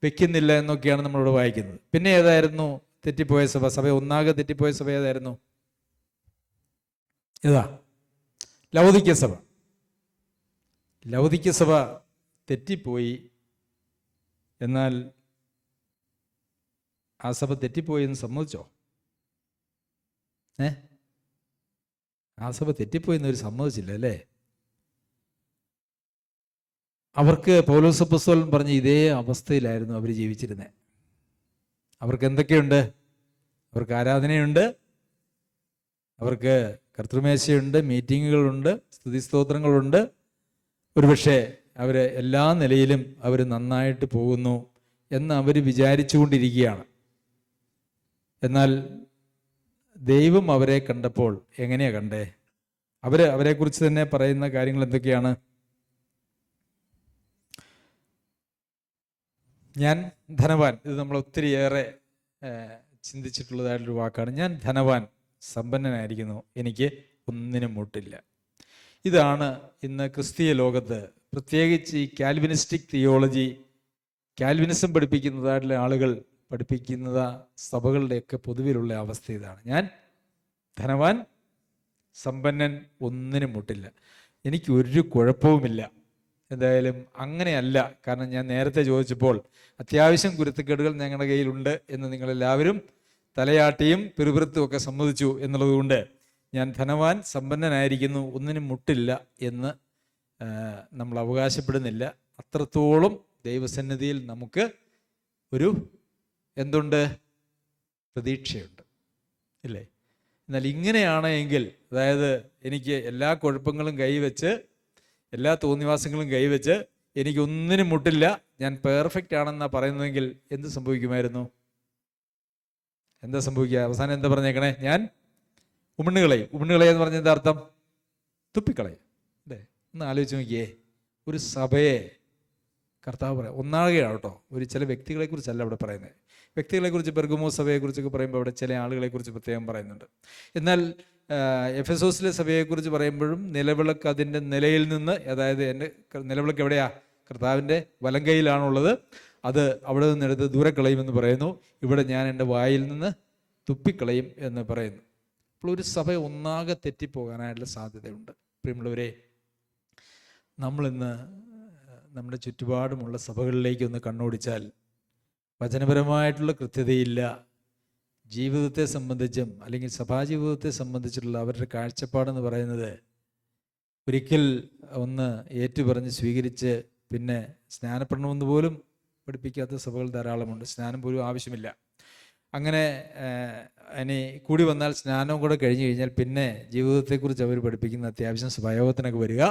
വെക്കുന്നില്ല എന്നൊക്കെയാണ് നമ്മളിവിടെ വായിക്കുന്നത്. പിന്നെ ഏതായിരുന്നു തെറ്റിപ്പോയ സഭ? സഭ ഒന്നാകെ തെറ്റിപ്പോയ സഭ ഏതായിരുന്നു? ഏതാ? ലൗദിക്യ സഭ. ലൗദിക്യ സഭ തെറ്റിപ്പോയി. എന്നാൽ ആ സഭ തെറ്റിപ്പോയി എന്ന് സമ്മതിച്ചോ? ആ സഭ തെറ്റിപ്പോയി എന്നവർ സമ്മതിച്ചില്ല, അല്ലേ? അവർക്ക് പൗലോസ് അപ്പോസ്തലൻ പറഞ്ഞ ഇതേ അവസ്ഥയിലായിരുന്നു അവർ ജീവിച്ചിരുന്നത്. അവർക്ക് എന്തൊക്കെയുണ്ട്? അവർക്ക് ആരാധനയുണ്ട്, അവർക്ക് കർത്തൃമേശയുണ്ട്, മീറ്റിങ്ങുകളുണ്ട്, സ്തുതിസ്തോത്രങ്ങളുണ്ട്. ഒരുപക്ഷെ അവർ എല്ലാ നിലയിലും അവർ നന്നായിട്ട് പോകുന്നു എന്ന് അവർ വിചാരിച്ചു കൊണ്ടിരിക്കുകയാണ്. എന്നാൽ ദൈവം അവരെ കണ്ടപ്പോൾ എങ്ങനെയാണ് കണ്ടേ? അവരെക്കുറിച്ച് തന്നെ പറയുന്ന കാര്യങ്ങൾ എന്തൊക്കെയാണ്? ഞാൻ ധനവാൻ, ഇത് നമ്മൾ ഒത്തിരിയേറെ ചിന്തിച്ചിട്ടുള്ളതായിട്ടൊരു വാക്കാണ്. ഞാൻ ധനവാൻ, സമ്പന്നനായിരിക്കുന്നു, എനിക്ക് ഒന്നിനും മുട്ടില്ല. ഇതാണ് ഇന്ന് ക്രിസ്തീയ ലോകത്ത്, പ്രത്യേകിച്ച് ഈ കാൽവിനിസ്റ്റിക് തിയോളജി, കാൽവിനിസം പഠിപ്പിക്കുന്നതായിട്ടുള്ള ആളുകൾ പഠിപ്പിക്കുന്ന സഭകളുടെയൊക്കെ പൊതുവിലുള്ള അവസ്ഥ ഇതാണ്. ഞാൻ ധനവാൻ, സമ്പന്നൻ, ഒന്നിനും മുട്ടില്ല, എനിക്ക് ഒരു കുഴപ്പവുമില്ല. എന്തായാലും അങ്ങനെയല്ല. കാരണം ഞാൻ നേരത്തെ ചോദിച്ചപ്പോൾ അത്യാവശ്യം കുരുത്തക്കേടുകൾ ഞങ്ങളുടെ കയ്യിലുണ്ട് എന്ന് നിങ്ങളെല്ലാവരും തലയാട്ടിയും പിറുപിറുത്തും ഒക്കെ സമ്മതിച്ചു എന്നുള്ളത് കൊണ്ട് ഞാൻ ധനവാൻ, സമ്പന്നനായിരിക്കുന്നു, ഒന്നിനും മുട്ടില്ല എന്ന് നമ്മൾ അവകാശപ്പെടുന്നില്ല. അത്രത്തോളം ദൈവസന്നിധിയിൽ നമുക്ക് ഒരു എന്തുണ്ട്? പ്രതീക്ഷയുണ്ട്, ഇല്ലേ? എന്നാൽ ഇങ്ങനെയാണ് എങ്കിൽ, അതായത് എനിക്ക് എല്ലാ കുഴപ്പങ്ങളും കൈവച്ച്, എല്ലാ തോന്നിവാസങ്ങളും കൈവച്ച് എനിക്കൊന്നിനും മുട്ടില്ല, ഞാൻ പെർഫെക്റ്റ് ആണെന്നാ പറയുന്നതെങ്കിൽ എന്ത് സംഭവിക്കുമായിരുന്നു? എന്താ സംഭവിക്കുക? അവസാനം എന്താ പറഞ്ഞേക്കണേ? ഞാൻ ഉമിണ്ണുകളയും. ഉമിണ്ണുകളയെന്ന് പറഞ്ഞ എന്താ അർത്ഥം? തുപ്പിക്കളയും, അല്ലേ? ഒന്ന് ആലോചിച്ച് നോക്കിയേ. ഒരു സഭയെ കർത്താവ് പറയാം ഒന്നാകുകയാണ് കേട്ടോ. ചില വ്യക്തികളെ കുറിച്ചല്ല അവിടെ പറയുന്നത്. വ്യക്തികളെക്കുറിച്ച്, പെർഗമോസ് സഭയെക്കുറിച്ചൊക്കെ പറയുമ്പോൾ അവിടെ ചില ആളുകളെക്കുറിച്ച് പ്രത്യേകം പറയുന്നുണ്ട്. എന്നാൽ എഫെസോസിലെ സഭയെക്കുറിച്ച് പറയുമ്പോഴും നിലവിളക്ക് അതിൻ്റെ നിലയിൽ നിന്ന്, അതായത് എൻ്റെ നിലവിളക്ക് എവിടെയാ? കർത്താവിൻ്റെ വലം കൈയിലാണുള്ളത്. അത് അവിടെ നിന്നെടുത്ത് ദൂരെ കളയുമെന്ന് പറയുന്നു. ഇവിടെ ഞാൻ എൻ്റെ വായിൽ നിന്ന് തുപ്പിക്കളയും എന്ന് പറയുന്നു. അപ്പോൾ ഒരു സഭ ഒന്നാകെ തെറ്റിപ്പോകാനായിട്ടുള്ള സാധ്യതയുണ്ട്. പ്രിയമുള്ളവരെ, നമ്മളിന്ന് നമ്മുടെ ചുറ്റുപാടുമുള്ള സഭകളിലേക്ക് ഒന്ന് കണ്ണോടിച്ചാൽ വചനപരമായിട്ടുള്ള കൃത്യതയില്ല. ജീവിതത്തെ സംബന്ധിച്ചും അല്ലെങ്കിൽ സഭാജീവിതത്തെ സംബന്ധിച്ചിട്ടുള്ള അവരുടെ കാഴ്ചപ്പാടെന്ന് പറയുന്നത് ഒരിക്കൽ ഒന്ന് ഏറ്റുപറഞ്ഞ് സ്വീകരിച്ച് പിന്നെ സ്നാനപ്പെടണമെന്ന് പോലും പഠിപ്പിക്കാത്ത സഭകൾ ധാരാളമുണ്ട്. സ്നാനം പോലും ആവശ്യമില്ല. അങ്ങനെ ഇനി കൂടി വന്നാൽ സ്നാനം കൂടെ കഴിഞ്ഞു കഴിഞ്ഞാൽ പിന്നെ ജീവിതത്തെക്കുറിച്ച് അവർ പഠിപ്പിക്കുന്ന അത്യാവശ്യം സ്വഭാവത്തിനൊക്കെ വരിക,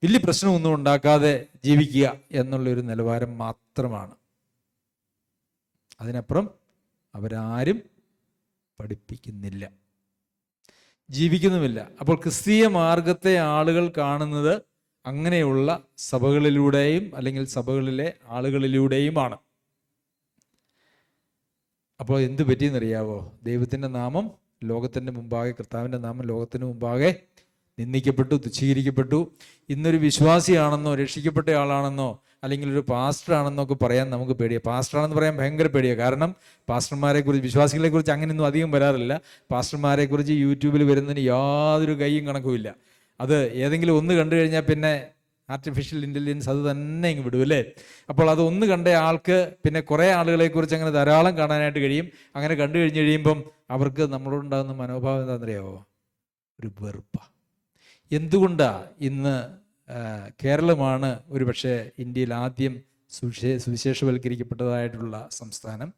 വലിയ പ്രശ്നമൊന്നും ഉണ്ടാക്കാതെ ജീവിക്കുക എന്നുള്ളൊരു നിലവാരം മാത്രമാണ്. അതിനപ്പുറം അവരാരും പഠിപ്പിക്കുന്നില്ല, ജീവിക്കുന്നുമില്ല. അപ്പോൾ ക്രിസ്തീയ മാർഗത്തെ ആളുകൾ കാണുന്നത് അങ്ങനെയുള്ള സഭകളിലൂടെയും അല്ലെങ്കിൽ സഭകളിലെ ആളുകളിലൂടെയുമാണ്. അപ്പോൾ എന്ത് പറ്റിയെന്നറിയാവോ? ദൈവത്തിൻ്റെ നാമം ലോകത്തിൻ്റെ മുമ്പാകെ, കർത്താവിൻ്റെ നാമം ലോകത്തിന് മുമ്പാകെ നിന്ദിക്കപ്പെട്ടു, തുച്ഛീകരിക്കപ്പെട്ടു. ഇന്നൊരു വിശ്വാസിയാണെന്നോ രക്ഷിക്കപ്പെട്ട ആളാണെന്നോ അല്ലെങ്കിൽ ഒരു പാസ്റ്ററാണെന്നോ ഒക്കെ പറയാൻ നമുക്ക് പേടിയാണ്. പാസ്റ്ററാണെന്ന് പറയാൻ ഭയങ്കര പേടിയാണ്. കാരണം പാസ്റ്റർമാരെക്കുറിച്ച്, വിശ്വാസികളെക്കുറിച്ച് അങ്ങനെയൊന്നും അധികം വരാറില്ല. പാസ്റ്റർമാരെക്കുറിച്ച് യൂട്യൂബിൽ വരുന്നതിന് യാതൊരു കൈയും കണക്കുമില്ല. അത് ഏതെങ്കിലും ഒന്ന് കണ്ടു കഴിഞ്ഞാൽ പിന്നെ ആർട്ടിഫിഷ്യൽ ഇൻ്റലിജൻസ് അത് തന്നെ ഇങ്ങ് വിടും അല്ലേ. അപ്പോൾ അത് ഒന്ന് കണ്ട ആൾക്ക് പിന്നെ കുറേ ആളുകളെക്കുറിച്ച് അങ്ങനെ ധാരാളം കാണാനായിട്ട് കഴിയും. അങ്ങനെ കണ്ടു കഴിഞ്ഞ് കഴിയുമ്പം അവർക്ക് നമ്മളോടുണ്ടാകുന്ന മനോഭാവം എന്താണെന്നറിയാമോ? ഒരു വെറുപ്പാണ്. എന്തുകൊണ്ടാണ് ഇന്ന് കേരളമാണ് ഒരു പക്ഷേ ഇന്ത്യയിൽ ആദ്യം സുവിശേഷവൽക്കരിക്കപ്പെട്ടതായിട്ടുള്ള സംസ്ഥാനം.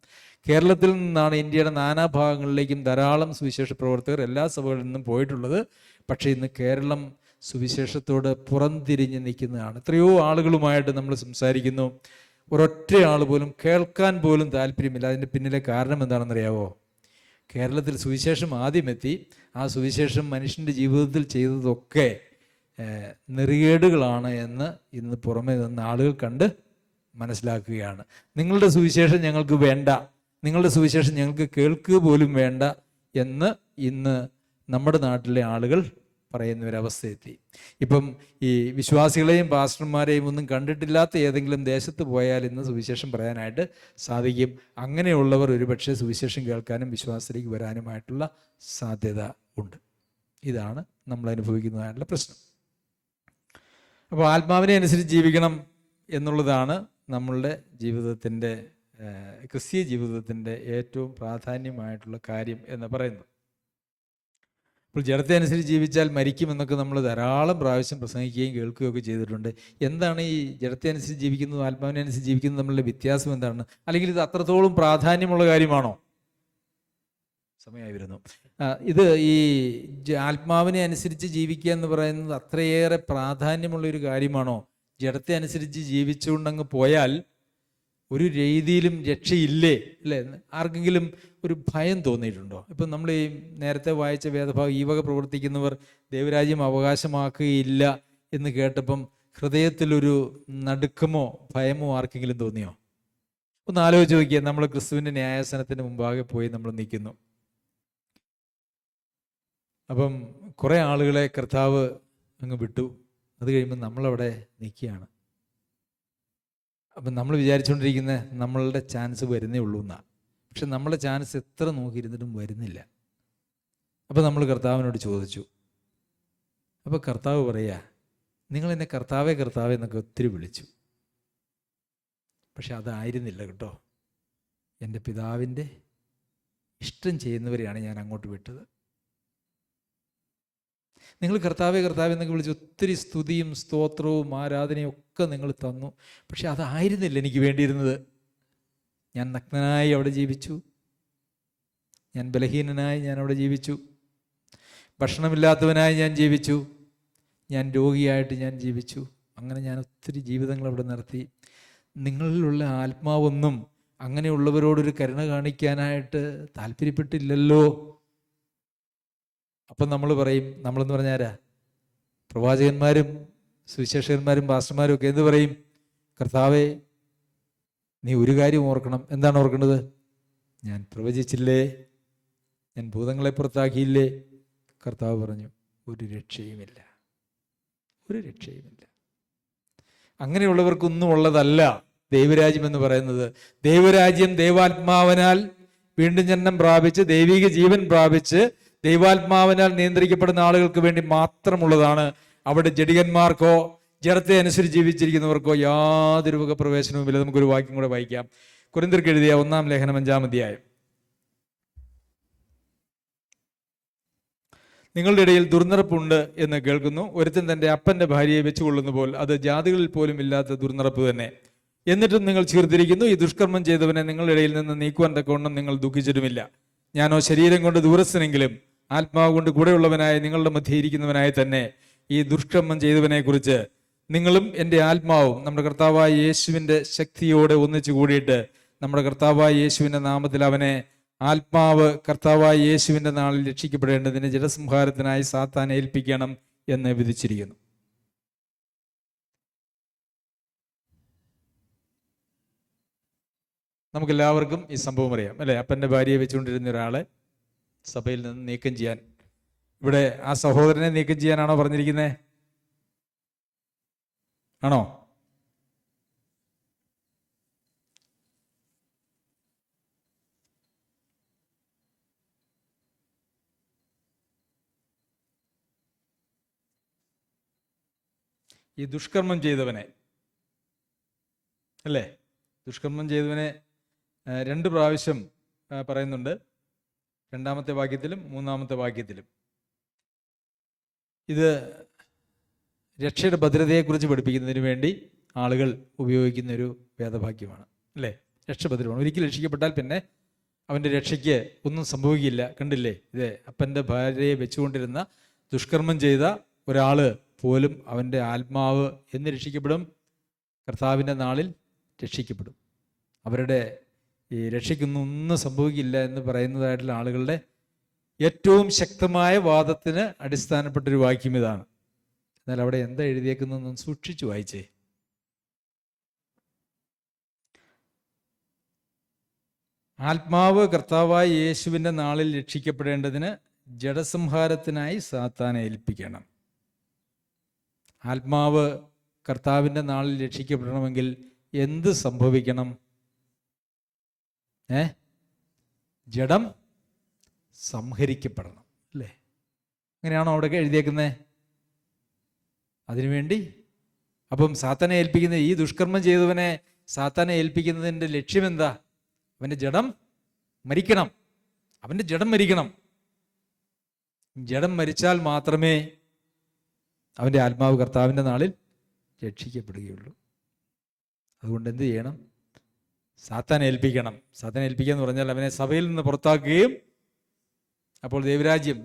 കേരളത്തിൽ നിന്നാണ് ഇന്ത്യയുടെ നാനാഭാഗങ്ങളിലേക്കും ധാരാളം സുവിശേഷ പ്രവർത്തകർ എല്ലാ സഭകളിൽ നിന്നും പോയിട്ടുള്ളത്. പക്ഷേ ഇന്ന് കേരളം സുവിശേഷത്തോട് പുറംതിരിഞ്ഞ് നിൽക്കുന്നതാണ്. എത്രയോ ആളുകളുമായിട്ട് നമ്മൾ സംസാരിക്കുന്നു, ഒരൊറ്റ ആൾ പോലും കേൾക്കാൻ പോലും താല്പര്യമില്ല. അതിൻ്റെ പിന്നിലെ കാരണം എന്താണെന്നറിയാവോ? കേരളത്തിൽ സുവിശേഷം ആദ്യമെത്തി, ആ സുവിശേഷം മനുഷ്യൻ്റെ ജീവിതത്തിൽ ചെയ്തതൊക്കെ നെറികേടുകളാണ് എന്ന് ഇന്ന് പുറമേ നിന്ന് ആളുകൾ കണ്ട് മനസ്സിലാക്കുകയാണ്. നിങ്ങളുടെ സുവിശേഷം ഞങ്ങൾക്ക് വേണ്ട, നിങ്ങളുടെ സുവിശേഷം ഞങ്ങൾക്ക് കേൾക്കുക പോലും വേണ്ട എന്ന് ഇന്ന് നമ്മുടെ നാട്ടിലെ ആളുകൾ പറയുന്ന ഒരവസ്ഥയെത്തി. ഇപ്പം ഈ വിശ്വാസികളെയും പാസ്റ്റർമാരെയും ഒന്നും കണ്ടിട്ടില്ലാത്ത ഏതെങ്കിലും ദേശത്ത് പോയാൽ ഇന്ന് സുവിശേഷം പറയാനായിട്ട് സാധിക്കും. അങ്ങനെയുള്ളവർ ഒരുപക്ഷെ സുവിശേഷം കേൾക്കാനും വിശ്വാസത്തിലേക്ക് വരാനുമായിട്ടുള്ള സാധ്യത ഉണ്ട്. ഇതാണ് നമ്മൾ അനുഭവിക്കുന്നതായിട്ടുള്ള പ്രശ്നം. അപ്പോൾ ആത്മാവിനെ അനുസരിച്ച് ജീവിക്കണം എന്നുള്ളതാണ് നമ്മളുടെ ജീവിതത്തിൻ്റെ, ക്രിസ്തീയ ജീവിതത്തിൻ്റെ ഏറ്റവും പ്രാധാന്യമായിട്ടുള്ള കാര്യം എന്ന് പറയുന്നത്. അപ്പോൾ ജഡത്തെ അനുസരിച്ച് ജീവിച്ചാൽ മരിക്കുമെന്നൊക്കെ നമ്മൾ ധാരാളം പ്രാവശ്യം പ്രസംഗിക്കുകയും കേൾക്കുകയൊക്കെ ചെയ്തിട്ടുണ്ട്. എന്താണ് ഈ ജഡത്തെ അനുസരിച്ച് ജീവിക്കുന്നതും ആത്മാവിനെ അനുസരിച്ച് ജീവിക്കുന്നതും തമ്മിലുള്ള വ്യത്യാസം എന്താണ്? അല്ലെങ്കിൽ ഇത് അത്രത്തോളം പ്രാധാന്യമുള്ള കാര്യമാണോ? സമയമായി വരുന്നു. ഇത് ഈ ആത്മാവിനെ അനുസരിച്ച് ജീവിക്കുക എന്ന് പറയുന്നത് അത്രയേറെ പ്രാധാന്യമുള്ളൊരു കാര്യമാണോ? ജഡത്തെ അനുസരിച്ച് ജീവിച്ചുകൊണ്ടങ്ങ് പോയാൽ ഒരു രീതിയിലും രക്ഷയില്ലേ അല്ലേ? ആർക്കെങ്കിലും ഒരു ഭയം തോന്നിയിട്ടുണ്ടോ? ഇപ്പം നമ്മൾ ഈ നേരത്തെ വായിച്ച വേദഭാഗം, ഈ വക പ്രവർത്തിക്കുന്നവർ ദൈവരാജ്യം അവകാശമാക്കുകയില്ല എന്ന് കേട്ടപ്പം ഹൃദയത്തിലൊരു നടുക്കമോ ഭയമോ ആർക്കെങ്കിലും തോന്നിയോ? ഒന്ന് ആലോചിച്ച് നോക്കിയാൽ, നമ്മൾ ക്രിസ്തുവിൻ്റെ ന്യായാസനത്തിന് മുമ്പാകെ പോയി നമ്മൾ നിൽക്കുന്നു. അപ്പം കുറേ ആളുകളെ കർത്താവ് അങ്ങ് വിട്ടു. അത് കഴിയുമ്പോൾ നമ്മളവിടെ നിൽക്കുകയാണ്. അപ്പം നമ്മൾ വിചാരിച്ചുകൊണ്ടിരിക്കുന്ന നമ്മളുടെ ചാൻസ് വരുന്നേ ഉള്ളൂ എന്നാണ്. പക്ഷെ നമ്മളെ ചാൻസ് എത്ര നോക്കിയിരുന്നിട്ടും വരുന്നില്ല. അപ്പം നമ്മൾ കർത്താവിനോട് ചോദിച്ചു. അപ്പോൾ കർത്താവ് പറയുക, നിങ്ങളെന്നെ കർത്താവേ കർത്താവേ എന്നൊക്കെ ഒത്തിരി വിളിച്ചു, പക്ഷെ അതായിരുന്നില്ല കേട്ടോ. എൻ്റെ പിതാവിൻ്റെ ഇഷ്ടം ചെയ്യുന്നവരെയാണ് ഞാൻ അങ്ങോട്ട് വിട്ടത്. നിങ്ങൾ കർത്താവേ കർത്താവേ എന്നൊക്കെ വിളിച്ച് ഒത്തിരി സ്തുതിയും സ്തോത്രവും ആരാധനയും ഒക്കെ നിങ്ങൾ തന്നു, പക്ഷെ അതായിരുന്നില്ല എനിക്ക് വേണ്ടിയിരുന്നത്. ഞാൻ നഗ്നനായി അവിടെ ജീവിച്ചു, ഞാൻ ബലഹീനനായി ഞാൻ അവിടെ ജീവിച്ചു, ഭക്ഷണമില്ലാത്തവനായി ഞാൻ ജീവിച്ചു, ഞാൻ രോഗിയായിട്ട് ഞാൻ ജീവിച്ചു. അങ്ങനെ ഞാൻ ഒത്തിരി ജീവിതങ്ങൾ അവിടെ നടത്തി. നിങ്ങളിലുള്ള ആത്മാവൊന്നും അങ്ങനെയുള്ളവരോടൊരു കരുണ കാണിക്കാനായിട്ട് താല്പര്യപ്പെട്ടില്ലല്ലോ. അപ്പം നമ്മൾ പറയും, നമ്മളെന്ന് പറഞ്ഞാരാ? പ്രവാചകന്മാരും സുവിശേഷകന്മാരും പാസ്റ്റർമാരും ഒക്കെ എന്ത് പറയും? കർത്താവേ, നീ ഒരു കാര്യം ഓർക്കണം. എന്താണ് ഓർക്കേണ്ടത്? ഞാൻ പ്രവചിച്ചില്ലേ, ഞാൻ ഭൂതങ്ങളെ പുറത്താക്കിയില്ലേ? കർത്താവ് പറഞ്ഞു, ഒരു രക്ഷയുമില്ല, ഒരു രക്ഷയുമില്ല. അങ്ങനെയുള്ളവർക്കൊന്നും ഉള്ളതല്ല ദൈവരാജ്യം എന്ന് പറയുന്നത്. ദൈവരാജ്യം ദൈവാത്മാവിനാൽ വീണ്ടും ജനനം പ്രാപിച്ച് ദൈവിക ജീവൻ പ്രാപിച്ച് ദൈവാത്മാവിനാൽ നിയന്ത്രിക്കപ്പെടുന്ന ആളുകൾക്ക് വേണ്ടി മാത്രമുള്ളതാണ്. അവിടെ ജഡികന്മാർക്കോ ജഡത്തെ അനുസരിച്ച് ജീവിച്ചിരിക്കുന്നവർക്കോ യാതൊരു വക പ്രവേശനവുമില്ല. നമുക്കൊരു വാക്യം കൂടെ വായിക്കാം. കൊരിന്ത്യർക്ക് എഴുതിയ 1-ാം ലേഖനം 5-ാം അധ്യായം. നിങ്ങളുടെ ഇടയിൽ ദുർനടപ്പുണ്ട് എന്ന് കേൾക്കുന്നു. ഒരുത്തൻ തൻ്റെ അപ്പൻ്റെ ഭാര്യയെ വെച്ചുകൊള്ളുന്ന പോൽ അത് ജാതികളിൽ പോലും ഇല്ലാത്ത ദുർനടപ്പ് തന്നെ. എന്നിട്ടും നിങ്ങൾ ചീർത്തിരിക്കുന്നു. ഈ ദുഷ്കർമ്മം ചെയ്തവനെ നിങ്ങളുടെ ഇടയിൽ നിന്ന് നീക്കുവാൻ തക്കവണ്ണം നിങ്ങൾ ദുഃഖിച്ചിട്ടുമില്ല. ഞാനോ ശരീരം കൊണ്ട് ദൂരസ്ഥനെങ്കിലും ആത്മാവ് കൊണ്ട് കൂടെയുള്ളവനായ നിങ്ങളുടെ മധ്യേ ഇരിക്കുന്നവനായി തന്നെ ഈ ദുഷ്കർമ്മം ചെയ്തവനെ കുറിച്ച് നിങ്ങളും എൻ്റെ ആത്മാവും നമ്മുടെ കർത്താവായ യേശുവിൻ്റെ ശക്തിയോടെ ഒന്നിച്ചു കൂടിയിട്ട് നമ്മുടെ കർത്താവായ യേശുവിൻ്റെ നാമത്തിൽ അവനെ ആത്മാവ് കർത്താവായ യേശുവിൻ്റെ നാളിൽ രക്ഷിക്കപ്പെടേണ്ടതിന് ജഡസംഹാരത്തിനായി സാത്താനെ ഏൽപ്പിക്കണം എന്ന് വിധിച്ചിരിക്കുന്നു. നമുക്കെല്ലാവർക്കും ഈ സംഭവം അറിയാം അല്ലേ? അപ്പൻ്റെ ഭാര്യയെ വെച്ചുകൊണ്ടിരുന്ന ഒരാളെ സഭയിൽ നിന്ന് നീക്കം ചെയ്യാൻ, ഇവിടെ ആ സഹോദരനെ നീക്കം ചെയ്യാനാണോ പറഞ്ഞിരിക്കുന്നത്? ആണോ? ഈ ദുഷ്കർമ്മം ചെയ്തവനെ അല്ലേ? ദുഷ്കർമ്മം ചെയ്തവനെ 2 പ്രാവശ്യം പറയുന്നുണ്ട്, 2-ാമത്തെ വാക്യത്തിലും 3-ാമത്തെ വാക്യത്തിലും. ഇത് രക്ഷയുടെ ഭദ്രതയെക്കുറിച്ച് പഠിപ്പിക്കുന്നതിന് വേണ്ടി ആളുകൾ ഉപയോഗിക്കുന്ന ഒരു വേദവാക്യമാണ് അല്ലേ? രക്ഷഭദ്രമാണ്. ഒരിക്കൽ രക്ഷിക്കപ്പെട്ടാൽ പിന്നെ അവൻ്റെ രക്ഷയ്ക്ക് ഒന്നും സംഭവിക്കില്ല. കണ്ടില്ലേ? ഇത് അപ്പൻ്റെ ഭാര്യയെ വെച്ചുകൊണ്ടിരുന്ന ദുഷ്കർമ്മം ചെയ്ത ഒരാൾ പോലും അവൻ്റെ ആത്മാവ് എന്ന് രക്ഷിക്കപ്പെടും, കർത്താവിൻ്റെ നാളിൽ രക്ഷിക്കപ്പെടും. അവരുടെ ഈ രക്ഷയ്ക്കൊന്നും സംഭവിക്കില്ല എന്ന് പറയുന്നതായിട്ടുള്ള ആളുകളുടെ ഏറ്റവും ശക്തമായ വാദത്തിന് അടിസ്ഥാനപ്പെട്ടൊരു വാക്യം ഇതാണ്. എന്നാൽ അവിടെ എന്താ എഴുതിയേക്കുന്നതെന്ന് സൂക്ഷിച്ചു വായിച്ചേ. ആത്മാവ് കർത്താവായ യേശുവിൻ്റെ നാളിൽ രക്ഷിക്കപ്പെടേണ്ടതിന് ജഡസംഹാരത്തിനായി സാത്താനെ ഏൽപ്പിക്കണം. ആത്മാവ് കർത്താവിൻ്റെ നാളിൽ രക്ഷിക്കപ്പെടണമെങ്കിൽ എന്ത് സംഭവിക്കണം? ജഡം സംഹരിക്കപ്പെടണം അല്ലേ? അങ്ങനെയാണോ അവിടെയൊക്കെ എഴുതിയേക്കുന്നത്? അതിനുവേണ്ടി അപ്പം സാത്താനെ ഏൽപ്പിക്കുന്ന ഈ ദുഷ്കർമ്മം ചെയ്തവനെ സാത്താനെ ഏൽപ്പിക്കുന്നതിൻ്റെ ലക്ഷ്യം എന്താ? അവൻ്റെ ജഡം മരിക്കണം. അവൻ്റെ ജഡം മരിക്കണം. ജഡം മരിച്ചാൽ മാത്രമേ അവൻ്റെ ആത്മാവ് കർത്താവിൻ്റെ നാളിൽ രക്ഷിക്കപ്പെടുകയുള്ളൂ. അതുകൊണ്ട് എന്ത് ചെയ്യണം? സാത്താനെ ഏൽപ്പിക്കണം. സാത്താനെ ഏൽപ്പിക്കുക എന്ന് പറഞ്ഞാൽ അവനെ സഭയിൽ നിന്ന് പുറത്താക്കുകയും, അപ്പോൾ ദൈവരാജ്യം,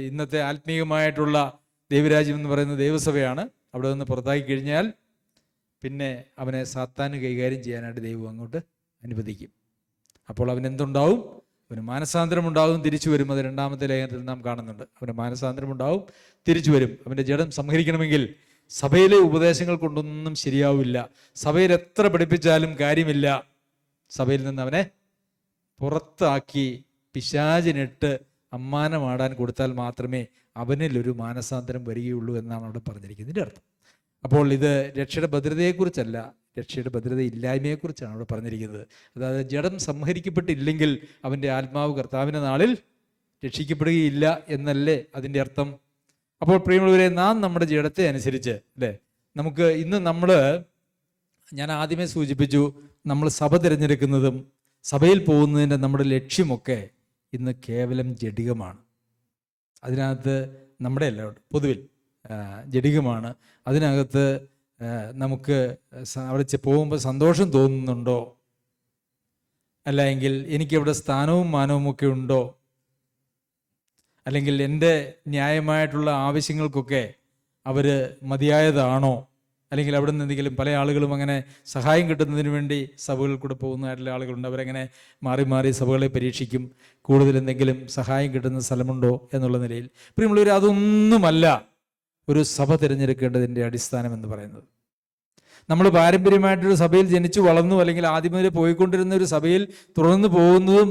ഇന്നത്തെ ആത്മീയമായിട്ടുള്ള ദൈവരാജ്യം എന്ന് പറയുന്നത് ദൈവസഭയാണ്, അവിടെ നിന്ന് പുറത്താക്കി കഴിഞ്ഞാൽ പിന്നെ അവനെ സാത്താന് കൈകാര്യം ചെയ്യാനായിട്ട് ദൈവം അങ്ങോട്ട് അനുവദിക്കും. അപ്പോൾ അവനെന്തുണ്ടാവും? അവന് മാനസാന്തരം ഉണ്ടാവും, തിരിച്ചു വരും. അത് 2-ാമത്തെ ലേഖനത്തിൽ നാം കാണുന്നുണ്ട്. അവന് മാനസാന്തരം ഉണ്ടാവും, തിരിച്ചു വരും. അവൻ്റെ ജഡം സംഹരിക്കണമെങ്കിൽ സഭയിലെ ഉപദേശങ്ങൾ കൊണ്ടൊന്നും ശരിയാവില്ല. സഭയിൽ എത്ര പഠിപ്പിച്ചാലും കാര്യമില്ല. സഭയിൽ നിന്ന് അവനെ പുറത്താക്കി പിശാചിനിട്ട് അമ്മാനമാടാൻ കൊടുത്താൽ മാത്രമേ അവനിലൊരു മാനസാന്തരം വരികയുള്ളൂ എന്നാണ് അവിടെ പറഞ്ഞിരിക്കുന്നതിൻ്റെ അർത്ഥം. അപ്പോൾ ഇത് രക്ഷയുടെ ഭദ്രതയെക്കുറിച്ചല്ല, രക്ഷയുടെ ഭദ്രത ഇല്ലായ്മയെക്കുറിച്ചാണ് അവിടെ പറഞ്ഞിരിക്കുന്നത്. അതായത് ജഡം സംഹരിക്കപ്പെട്ടില്ലെങ്കിൽ അവൻ്റെ ആത്മാവ് കർത്താവിൻ്റെ നാളിൽ രക്ഷിക്കപ്പെടുകയില്ല എന്നല്ലേ അതിൻ്റെ അർത്ഥം. അപ്പോൾ പ്രിയമുള്ളവരെ, നാം നമ്മുടെ ജഡത്തെ അനുസരിച്ച് അല്ലേ, നമുക്ക് ഇന്ന് ഞാൻ ആദ്യമേ സൂചിപ്പിച്ചു, നമ്മൾ സഭ തിരഞ്ഞെടുക്കുന്നതും സഭയിൽ പോകുന്നതിൻ്റെ നമ്മുടെ ലക്ഷ്യമൊക്കെ ഇന്ന് കേവലം ജഡികമാണ്. അതിനകത്ത് നമ്മുടെ അല്ല, പൊതുവിൽ ജഡികമാണ്. അതിനകത്ത് നമുക്ക് അവിടെ പോകുമ്പോൾ സന്തോഷം തോന്നുന്നുണ്ടോ, അല്ലെങ്കിൽ എനിക്കവിടെ സ്ഥാനവും മാനവും ഒക്കെ ഉണ്ടോ, അല്ലെങ്കിൽ എൻ്റെ ന്യായമായിട്ടുള്ള ആവശ്യങ്ങൾക്കൊക്കെ അവർ മതിയായതാണോ, അല്ലെങ്കിൽ അവിടെ നിന്ന് എന്തെങ്കിലും, പല ആളുകളും അങ്ങനെ സഹായം കിട്ടുന്നതിന് വേണ്ടി സഭകളിൽ കൂടെ പോകുന്നതായിട്ടുള്ള ആളുകളുണ്ട്. അവരങ്ങനെ മാറി മാറി സഭകളെ പരീക്ഷിക്കും, കൂടുതൽ എന്തെങ്കിലും സഹായം കിട്ടുന്ന സ്ഥലമുണ്ടോ എന്നുള്ള നിലയിൽ. പ്രിയമുള്ളവർ, അതൊന്നുമല്ല ഒരു സഭ തിരഞ്ഞെടുക്കേണ്ടതിൻ്റെ അടിസ്ഥാനം എന്ന് പറയുന്നത്. നമ്മൾ പാരമ്പര്യമായിട്ടൊരു സഭയിൽ ജനിച്ചു വളർന്നു, അല്ലെങ്കിൽ ആദ്യം മുതലേ പോയിക്കൊണ്ടിരുന്ന ഒരു സഭയിൽ തുടർന്ന് പോകുന്നതും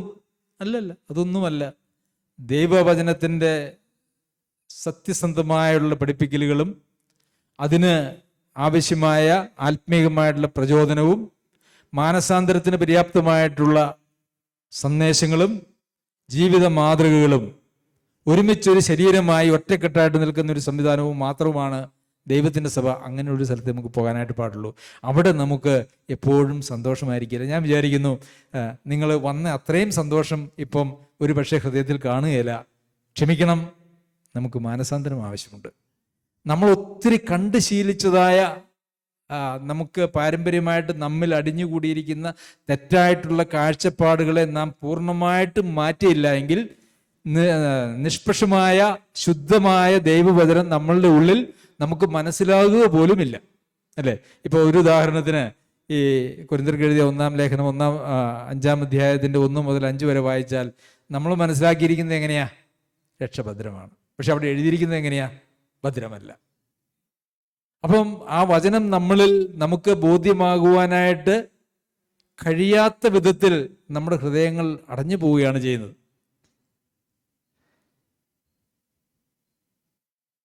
അല്ലല്ല, അതൊന്നുമല്ല. ദൈവവചനത്തിൻ്റെ സത്യസന്ധമായുള്ള പഠിപ്പിക്കലുകളും അതിന് ആവശ്യമായ ആത്മീയമായിട്ടുള്ള പ്രചോദനവും മാനസാന്തരത്തിന് പര്യാപ്തമായിട്ടുള്ള സന്ദേശങ്ങളും ജീവിത മാതൃകകളും ഒരുമിച്ചൊരു ശരീരമായി ഒറ്റക്കെട്ടായിട്ട് നിൽക്കുന്ന ഒരു സംവിധാനവും മാത്രവുമാണ് ദൈവത്തിൻ്റെ സഭ. അങ്ങനെ ഒരു സ്ഥലത്ത് നമുക്ക് പോകാനായിട്ട് പാടുള്ളൂ. അവിടെ നമുക്ക് എപ്പോഴും സന്തോഷമായിരിക്കില്ല. ഞാൻ വിചാരിക്കുന്നു നിങ്ങൾ വന്ന അത്രയും സന്തോഷം ഇപ്പം ഒരു പക്ഷേ ഹൃദയത്തിൽ കാണുകയില്ല. ക്ഷമിക്കണം, നമുക്ക് മാനസാന്തരം ആവശ്യമുണ്ട്. നമ്മൾ ഒത്തിരി കണ്ട് ശീലിച്ചതായ നമുക്ക് പാരമ്പര്യമായിട്ട് നമ്മിൽ അടിഞ്ഞുകൂടിയിരിക്കുന്ന തെറ്റായിട്ടുള്ള കാഴ്ചപ്പാടുകളെ നാം പൂർണ്ണമായിട്ടും മാറ്റിയില്ല എങ്കിൽ നിഷ്പക്ഷമായ ശുദ്ധമായ ദൈവവചനം നമ്മളുടെ ഉള്ളിൽ നമുക്ക് മനസ്സിലാകുക പോലുമില്ല, അല്ലേ? ഇപ്പോൾ ഒരു ഉദാഹരണത്തിന് ഈ കൊരിന്ത്യർക്ക് എഴുതിയ 1-ാം ലേഖനം 5-ാം അധ്യായത്തിൻ്റെ 1 മുതൽ 5 വരെ വായിച്ചാൽ നമ്മൾ മനസ്സിലാക്കിയിരിക്കുന്നത് എങ്ങനെയാ? രക്ഷഭദ്രമാണ്. പക്ഷെ അവിടെ എഴുതിയിരിക്കുന്നത് എങ്ങനെയാ? ഭദ്രമല്ല. അപ്പം ആ വചനം നമ്മളിൽ നമുക്ക് ബോധ്യമാകുവാനായിട്ട് കഴിയാത്ത വിധത്തിൽ നമ്മുടെ ഹൃദയങ്ങൾ അടഞ്ഞു പോവുകയാണ് ചെയ്യുന്നത്.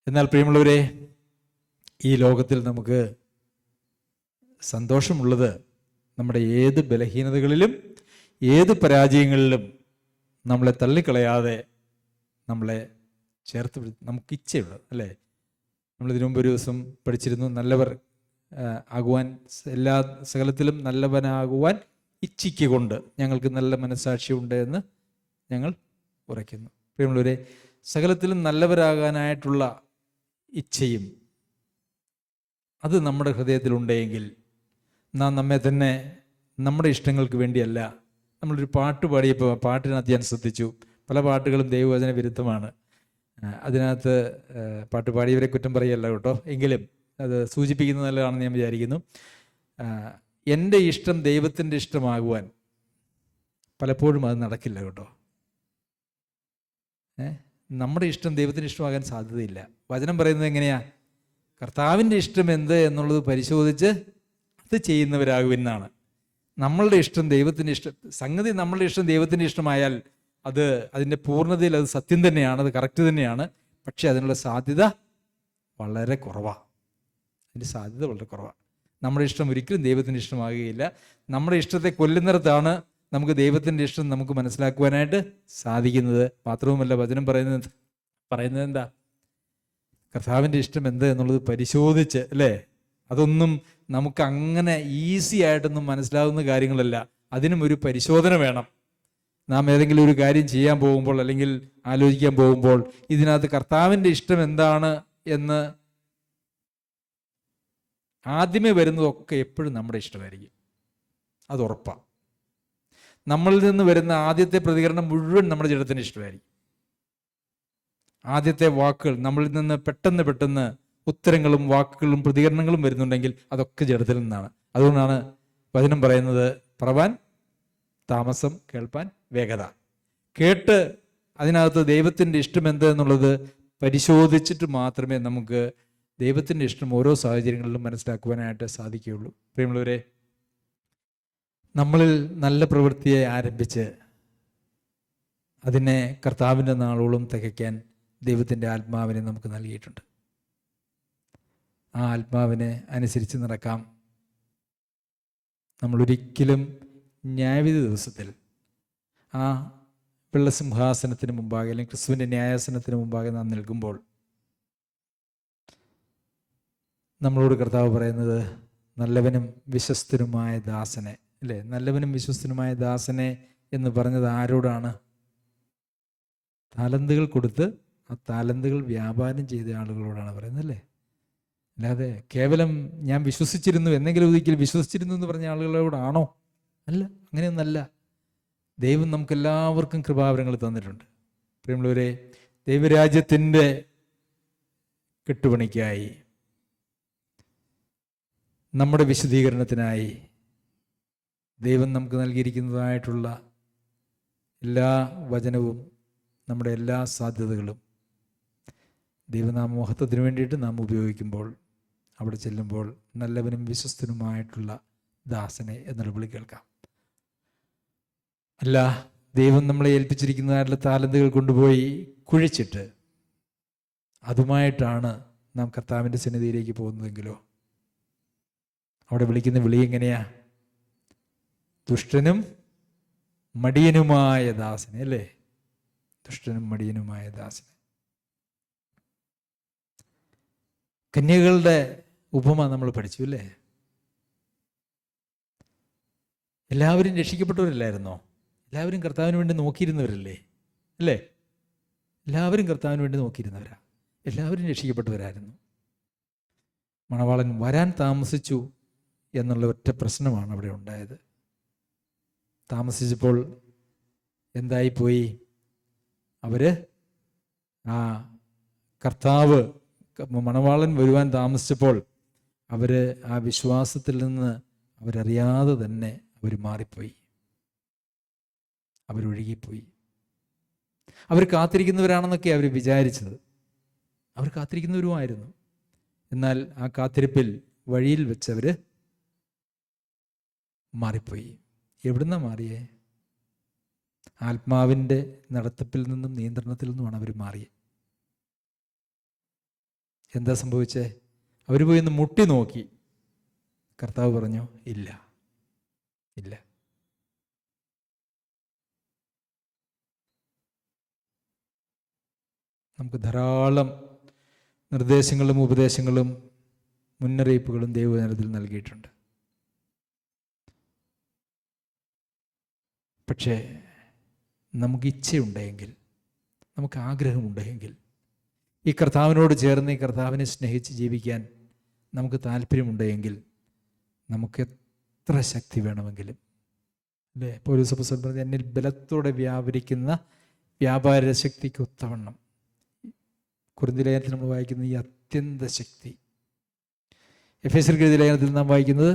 എന്നാൽ പ്രിയമുള്ളവരെ, ഈ ലോകത്തിൽ നമുക്ക് സന്തോഷമുള്ളത് നമ്മുടെ ഏത് ബലഹീനതകളിലും ഏത് പരാജയങ്ങളിലും നമ്മളെ തള്ളിക്കളയാതെ നമ്മളെ ചേർത്ത് നമുക്ക് ഇച്ഛയുള്ളത്, അല്ലേ? നമ്മളിതിനു മുമ്പ് ഒരു ദിവസം പഠിച്ചിരുന്നു, നല്ലവർ ആകുവാൻ എല്ലാ സകലത്തിലും നല്ലവനാകുവാൻ ഇച്ഛിക്കൊണ്ട് ഞങ്ങൾക്ക് നല്ല മനസ്സാക്ഷിയുണ്ട് എന്ന് ഞങ്ങൾ ഉറയ്ക്കുന്നു. പ്രിയമുള്ളവരെ, സകലത്തിലും നല്ലവരാകാനായിട്ടുള്ള ഇച്ഛയും അത് നമ്മുടെ ഹൃദയത്തിലുണ്ടെങ്കിൽ നാം നമ്മെ തന്നെ നമ്മുടെ ഇഷ്ടങ്ങൾക്ക് വേണ്ടിയല്ല. നമ്മളൊരു പാട്ട് പാടിയപ്പോൾ പാട്ടിനകത്ത് ഞാൻ ശ്രദ്ധിച്ചു, പല പാട്ടുകളും ദൈവവചന വിരുദ്ധമാണ്. അതിനകത്ത് പാട്ട് പാടിയവരെ കുറ്റം പറയല്ല കേട്ടോ, എങ്കിലും അത് സൂചിപ്പിക്കുന്നത് നല്ലതാണെന്ന് ഞാൻ വിചാരിക്കുന്നു. എൻ്റെ ഇഷ്ടം ദൈവത്തിൻ്റെ ഇഷ്ടമാകുവാൻ പലപ്പോഴും അത് നടക്കില്ല കേട്ടോ. നമ്മുടെ ഇഷ്ടം ദൈവത്തിൻ്റെ ഇഷ്ടമാകാൻ സാധ്യതയില്ല. വചനം പറയുന്നത് എങ്ങനെയാ? കർത്താവിൻ്റെ ഇഷ്ടം എന്ത് എന്നുള്ളത് പരിശോധിച്ച് അത് ചെയ്യുന്നവരാകുമെന്നാണ്. നമ്മളുടെ ഇഷ്ടം ദൈവത്തിൻ്റെ ഇഷ്ടം, സംഗതി നമ്മളുടെ ഇഷ്ടം ദൈവത്തിൻ്റെ ഇഷ്ടമായാൽ അത് അതിൻ്റെ പൂർണ്ണതയിൽ അത് സത്യം തന്നെയാണ്, അത് കറക്റ്റ് തന്നെയാണ്. പക്ഷെ അതിനുള്ള സാധ്യത വളരെ കുറവാണ്. അതിൻ്റെ സാധ്യത വളരെ കുറവാണ്. നമ്മുടെ ഇഷ്ടം ഒരിക്കലും ദൈവത്തിൻ്റെ ഇഷ്ടമാകുകയില്ല. നമ്മുടെ ഇഷ്ടത്തെ കൊല്ലുന്നിടത്താണ് നമുക്ക് ദൈവത്തിൻ്റെ ഇഷ്ടം നമുക്ക് മനസ്സിലാക്കുവാനായിട്ട് സാധിക്കുന്നത്. മാത്രവുമല്ല, വചനം പറയുന്നത് എന്താ? കർത്താവിൻ്റെ ഇഷ്ടം എന്ത് എന്നുള്ളത് പരിശോധിച്ച്, അല്ലേ? അതൊന്നും നമുക്ക് അങ്ങനെ ഈസി ആയിട്ടൊന്നും മനസ്സിലാകുന്ന കാര്യങ്ങളല്ല. അതിനും ഒരു പരിശോധന വേണം. നാം ഏതെങ്കിലും ഒരു കാര്യം ചെയ്യാൻ പോകുമ്പോൾ അല്ലെങ്കിൽ ആലോചിക്കാൻ പോകുമ്പോൾ ഇതിനകത്ത് കർത്താവിൻ്റെ ഇഷ്ടം എന്താണ് എന്ന് ആദ്യമേ വരുന്നതൊക്കെ എപ്പോഴും നമ്മുടെ ഇഷ്ടമായിരിക്കും, അത് ഉറപ്പാണ്. നമ്മളിൽ നിന്ന് വരുന്ന ആദ്യത്തെ പ്രതികരണം മുഴുവൻ നമ്മുടെ ജഡത്തിന് ഇഷ്ടമായിരിക്കും. ആദ്യത്തെ വാക്കുകൾ നമ്മളിൽ നിന്ന് പെട്ടെന്ന് ഉത്തരങ്ങളും വാക്കുകളും പ്രതികരണങ്ങളും വരുന്നുണ്ടെങ്കിൽ അതൊക്കെ ജഡത്തിൽ നിന്നാണ്. അതുകൊണ്ടാണ് വചനം പറയുന്നത്, പറവാൻ താമസം, കേൾപ്പാൻ വേഗത. കേട്ട് അതിനകത്ത് ദൈവത്തിൻ്റെ ഇഷ്ടം എന്ത് എന്നുള്ളത് പരിശോധിച്ചിട്ട് മാത്രമേ നമുക്ക് ദൈവത്തിൻ്റെ ഇഷ്ടം ഓരോ സാഹചര്യങ്ങളിലും മനസ്സിലാക്കുവാനായിട്ട് സാധിക്കുകയുള്ളൂ. പ്രിയമുള്ളവരെ, നമ്മളിൽ നല്ല പ്രവൃത്തിയെ ആരംഭിച്ച് അതിനെ കർത്താവിൻ്റെ നാളോളം തികയ്ക്കാൻ ദൈവത്തിൻ്റെ ആത്മാവിനെ നമുക്ക് നൽകിയിട്ടുണ്ട്. ആ ആത്മാവിനെ അനുസരിച്ച് നടക്കാം. നമ്മളൊരിക്കലും ന്യായവിധി ദിവസത്തിൽ ആ വെള്ളസിംഹാസനത്തിന് മുമ്പാകെ അല്ലെങ്കിൽ ക്രിസ്തുവിൻ്റെ ന്യായാസനത്തിന് മുമ്പാകെ നാം നിൽക്കുമ്പോൾ നമ്മളോട് കർത്താവ് പറയുന്നത്, നല്ലവനും വിശ്വസ്തനുമായ ദാസനെ, അല്ലേ? നല്ലവനും വിശ്വസ്തനുമായ ദാസനെ എന്ന് പറഞ്ഞത് ആരോടാണ്? താലന്തുകൾ കൊടുത്ത് ആ താലന്തുകൾ വ്യാപാരം ചെയ്ത ആളുകളോടാണ് പറയുന്നത്, അല്ലേ? അല്ലാതെ കേവലം ഞാൻ വിശ്വസിച്ചിരുന്നു, എന്തെങ്കിലും ഒരിക്കലും വിശ്വസിച്ചിരുന്നു എന്ന് പറഞ്ഞ ആളുകളോടാണോ? അല്ല, അങ്ങനെയൊന്നല്ല. ദൈവം നമുക്കെല്ലാവർക്കും കൃപാവരങ്ങൾ തന്നിട്ടുണ്ട്. പ്രിയമുള്ളവരെ, ദൈവരാജ്യത്തിൻ്റെ കെട്ടുപണിക്കായി, നമ്മുടെ വിശുദ്ധീകരണത്തിനായി ദൈവം നമുക്ക് നൽകിയിരിക്കുന്നതായിട്ടുള്ള എല്ലാ വചനവും നമ്മുടെ എല്ലാ സാധ്യതകളും ദൈവനാമമഹത്വത്തിന് വേണ്ടിയിട്ട് നാം ഉപയോഗിക്കുമ്പോൾ, അവിടെ ചെല്ലുമ്പോൾ നല്ലവനും വിശ്വസ്തനുമായിട്ടുള്ള ദാസനെ എന്നുള്ള വിളി കേൾക്കാം. അല്ല, ദൈവം നമ്മളെ ഏൽപ്പിച്ചിരിക്കുന്നതായിട്ടുള്ള താലന്തുകൾ കൊണ്ടുപോയി കുഴിച്ചിട്ട് അതുമായിട്ടാണ് നാം കർത്താവിൻ്റെ സന്നിധിയിലേക്ക് പോകുന്നതെങ്കിലോ, അവിടെ വിളിക്കുന്ന വിളി എങ്ങനെയാ? ദുഷ്ടനും മടിയനുമായ ദാസനെ, അല്ലേ? ദുഷ്ടനും മടിയനുമായ ദാസനെ. കന്യകളുടെ ഉപമ നമ്മൾ പഠിച്ചു, അല്ലേ? എല്ലാവരും രക്ഷിക്കപ്പെട്ടവരല്ലായിരുന്നോ? എല്ലാവരും കർത്താവിന് വേണ്ടി നോക്കിയിരുന്നവരല്ലേ? അല്ലേ? എല്ലാവരും കർത്താവിന് വേണ്ടി നോക്കിയിരുന്നവരാ, എല്ലാവരും രക്ഷിക്കപ്പെട്ടവരായിരുന്നു. മണവാളൻ വരാൻ താമസിച്ചു എന്നുള്ള ഒറ്റ പ്രശ്നമാണ് അവിടെ ഉണ്ടായത്. താമസിച്ചപ്പോൾ എന്തായിപ്പോയി? അവര് കർത്താവ് മണവാളൻ വരുവാൻ താമസിച്ചപ്പോൾ അവര് ആ വിശ്വാസത്തിൽ നിന്ന് അവരറിയാതെ തന്നെ അവർ മാറിപ്പോയി, അവരൊഴുകിപ്പോയി. അവർ കാത്തിരിക്കുന്നവരാണെന്നൊക്കെ അവർ വിചാരിച്ചത്. അവർ കാത്തിരിക്കുന്നവരുമായിരുന്നു. എന്നാൽ ആ കാത്തിരിപ്പിൽ വഴിയിൽ വെച്ചവര് മാറിപ്പോയി. എവിടുന്നാ മാറിയേ? ആത്മാവിൻ്റെ നടത്തിപ്പിൽ നിന്നും നിയന്ത്രണത്തിൽ നിന്നുമാണ് അവർ മാറിയത്. എന്താ സംഭവിച്ചേ? അവർ പോയി ഒന്ന് മുട്ടി നോക്കി. കർത്താവ് പറഞ്ഞു, ഇല്ല ഇല്ല. നമുക്ക് ധാരാളം നിർദ്ദേശങ്ങളും ഉപദേശങ്ങളും മുന്നറിയിപ്പുകളും ദൈവവചനത്തിൽ നൽകിയിട്ടുണ്ട്. പക്ഷേ നമുക്ക് ഇച്ഛയുണ്ടെങ്കിൽ, നമുക്ക് ആഗ്രഹമുണ്ടെങ്കിൽ, ഈ കർത്താവിനോട് ചേർന്ന് ഈ കർത്താവിനെ സ്നേഹിച്ച് ജീവിക്കാൻ നമുക്ക് താല്പര്യമുണ്ടെങ്കിൽ, നമുക്ക് എത്ര ശക്തി വേണമെങ്കിലും, അല്ലേ? പൗലോസ് അപ്പോസ്തലൻ പറഞ്ഞു, എന്നിൽ ബലത്തോടെ വ്യാപരിക്കുന്ന വ്യാപാര ശക്തിക്ക് ഒത്തവണ്ണം. കൊരിന്ത്യർ ലേഖനത്തിൽ നമ്മൾ വായിക്കുന്ന ഈ അത്യന്ത ശക്തി, എഫേസ്യർക്ക് എഴുതിയ ലേഖനത്തിൽ നാം വായിക്കുന്നത്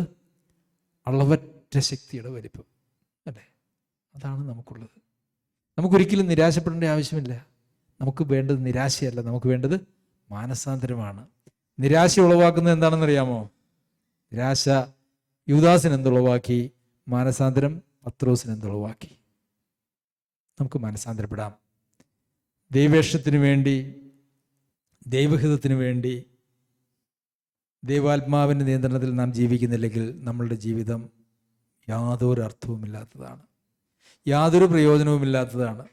അളവറ്റ ശക്തിയുടെ വലിപ്പം, അല്ലേ? അതാണ് നമുക്കുള്ളത്. നമുക്കൊരിക്കലും നിരാശപ്പെടേണ്ട ആവശ്യമില്ല. നമുക്ക് വേണ്ടത് നിരാശയല്ല, നമുക്ക് വേണ്ടത് മാനസാന്തരമാണ്. നിരാശ ഉളവാക്കുന്നത് എന്താണെന്നറിയാമോ? നിരാശ യൂദാസിന് എന്തുളവാക്കി? മാനസാന്തരം പത്രോസിന് എന്തുളവാക്കി? നമുക്ക് മാനസാന്തരപ്പെടാം. ദൈവേഷ്ടത്തിന് വേണ്ടി, ദൈവഹിതത്തിന് വേണ്ടി, ദൈവാത്മാവിൻ്റെ നിയന്ത്രണത്തിൽ നാം ജീവിക്കുന്നില്ലെങ്കിൽ നമ്മളുടെ ജീവിതം യാതൊരു അർത്ഥവുമില്ലാത്തതാണ്, യാതൊരു പ്രയോജനവുമില്ലാത്തതാണ്.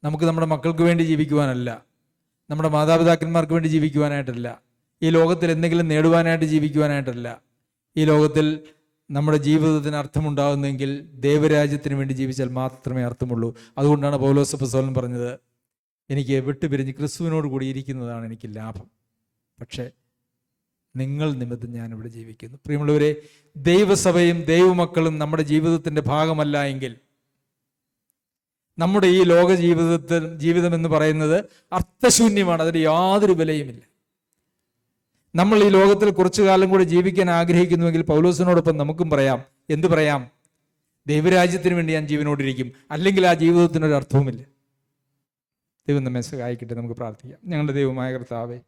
നമുക്ക് നമ്മുടെ മക്കൾക്ക് വേണ്ടി ജീവിക്കുവാനല്ല, നമ്മുടെ മാതാപിതാക്കന്മാർക്ക് വേണ്ടി ജീവിക്കുവാനായിട്ടല്ല, ഈ ലോകത്തിൽ എന്തെങ്കിലും നേടുവാനായിട്ട് ജീവിക്കുവാനായിട്ടല്ല. ഈ ലോകത്തിൽ നമ്മുടെ ജീവിതത്തിന് അർത്ഥമുണ്ടാകുന്നെങ്കിൽ ദൈവരാജ്യത്തിന് വേണ്ടി ജീവിച്ചാൽ മാത്രമേ അർത്ഥമുള്ളൂ. അതുകൊണ്ടാണ് പൗലോസ് അപ്പോസ്തലൻ പറഞ്ഞത്, എനിക്ക് വിട്ടുപിരിഞ്ഞ് ക്രിസ്തുവിനോട് കൂടി ഇരിക്കുന്നതാണ് എനിക്ക് ലാഭം, പക്ഷേ നിങ്ങൾ നിമിത്തം ഞാനിവിടെ ജീവിക്കുന്നു. പ്രിയമുള്ളവരെ, ദൈവസഭയും ദൈവമക്കളും നമ്മുടെ ജീവിതത്തിൻ്റെ ഭാഗമല്ല എങ്കിൽ നമ്മുടെ ഈ ലോക ജീവിതം എന്ന് പറയുന്നത് അർത്ഥശൂന്യമാണ്, അതിന് യാതൊരു വിലയുമില്ല. നമ്മൾ ഈ ലോകത്തിൽ കുറച്ചു കാലം കൂടി ജീവിക്കാൻ ആഗ്രഹിക്കുന്നുവെങ്കിൽ പൗലോസിനോടൊപ്പം നമുക്കും പറയാം, എന്ത് പറയാം? ദൈവരാജ്യത്തിന് വേണ്ടി ഞാൻ ജീവനോടിരിക്കും, അല്ലെങ്കിൽ ആ ജീവിതത്തിനൊരു അർത്ഥവുമില്ല. ദൈവം നമ്മെ സഹായിക്കട്ടെ. നമുക്ക് പ്രാർത്ഥിക്കാം. ഞങ്ങളുടെ ദൈവമായ കർത്താവേ,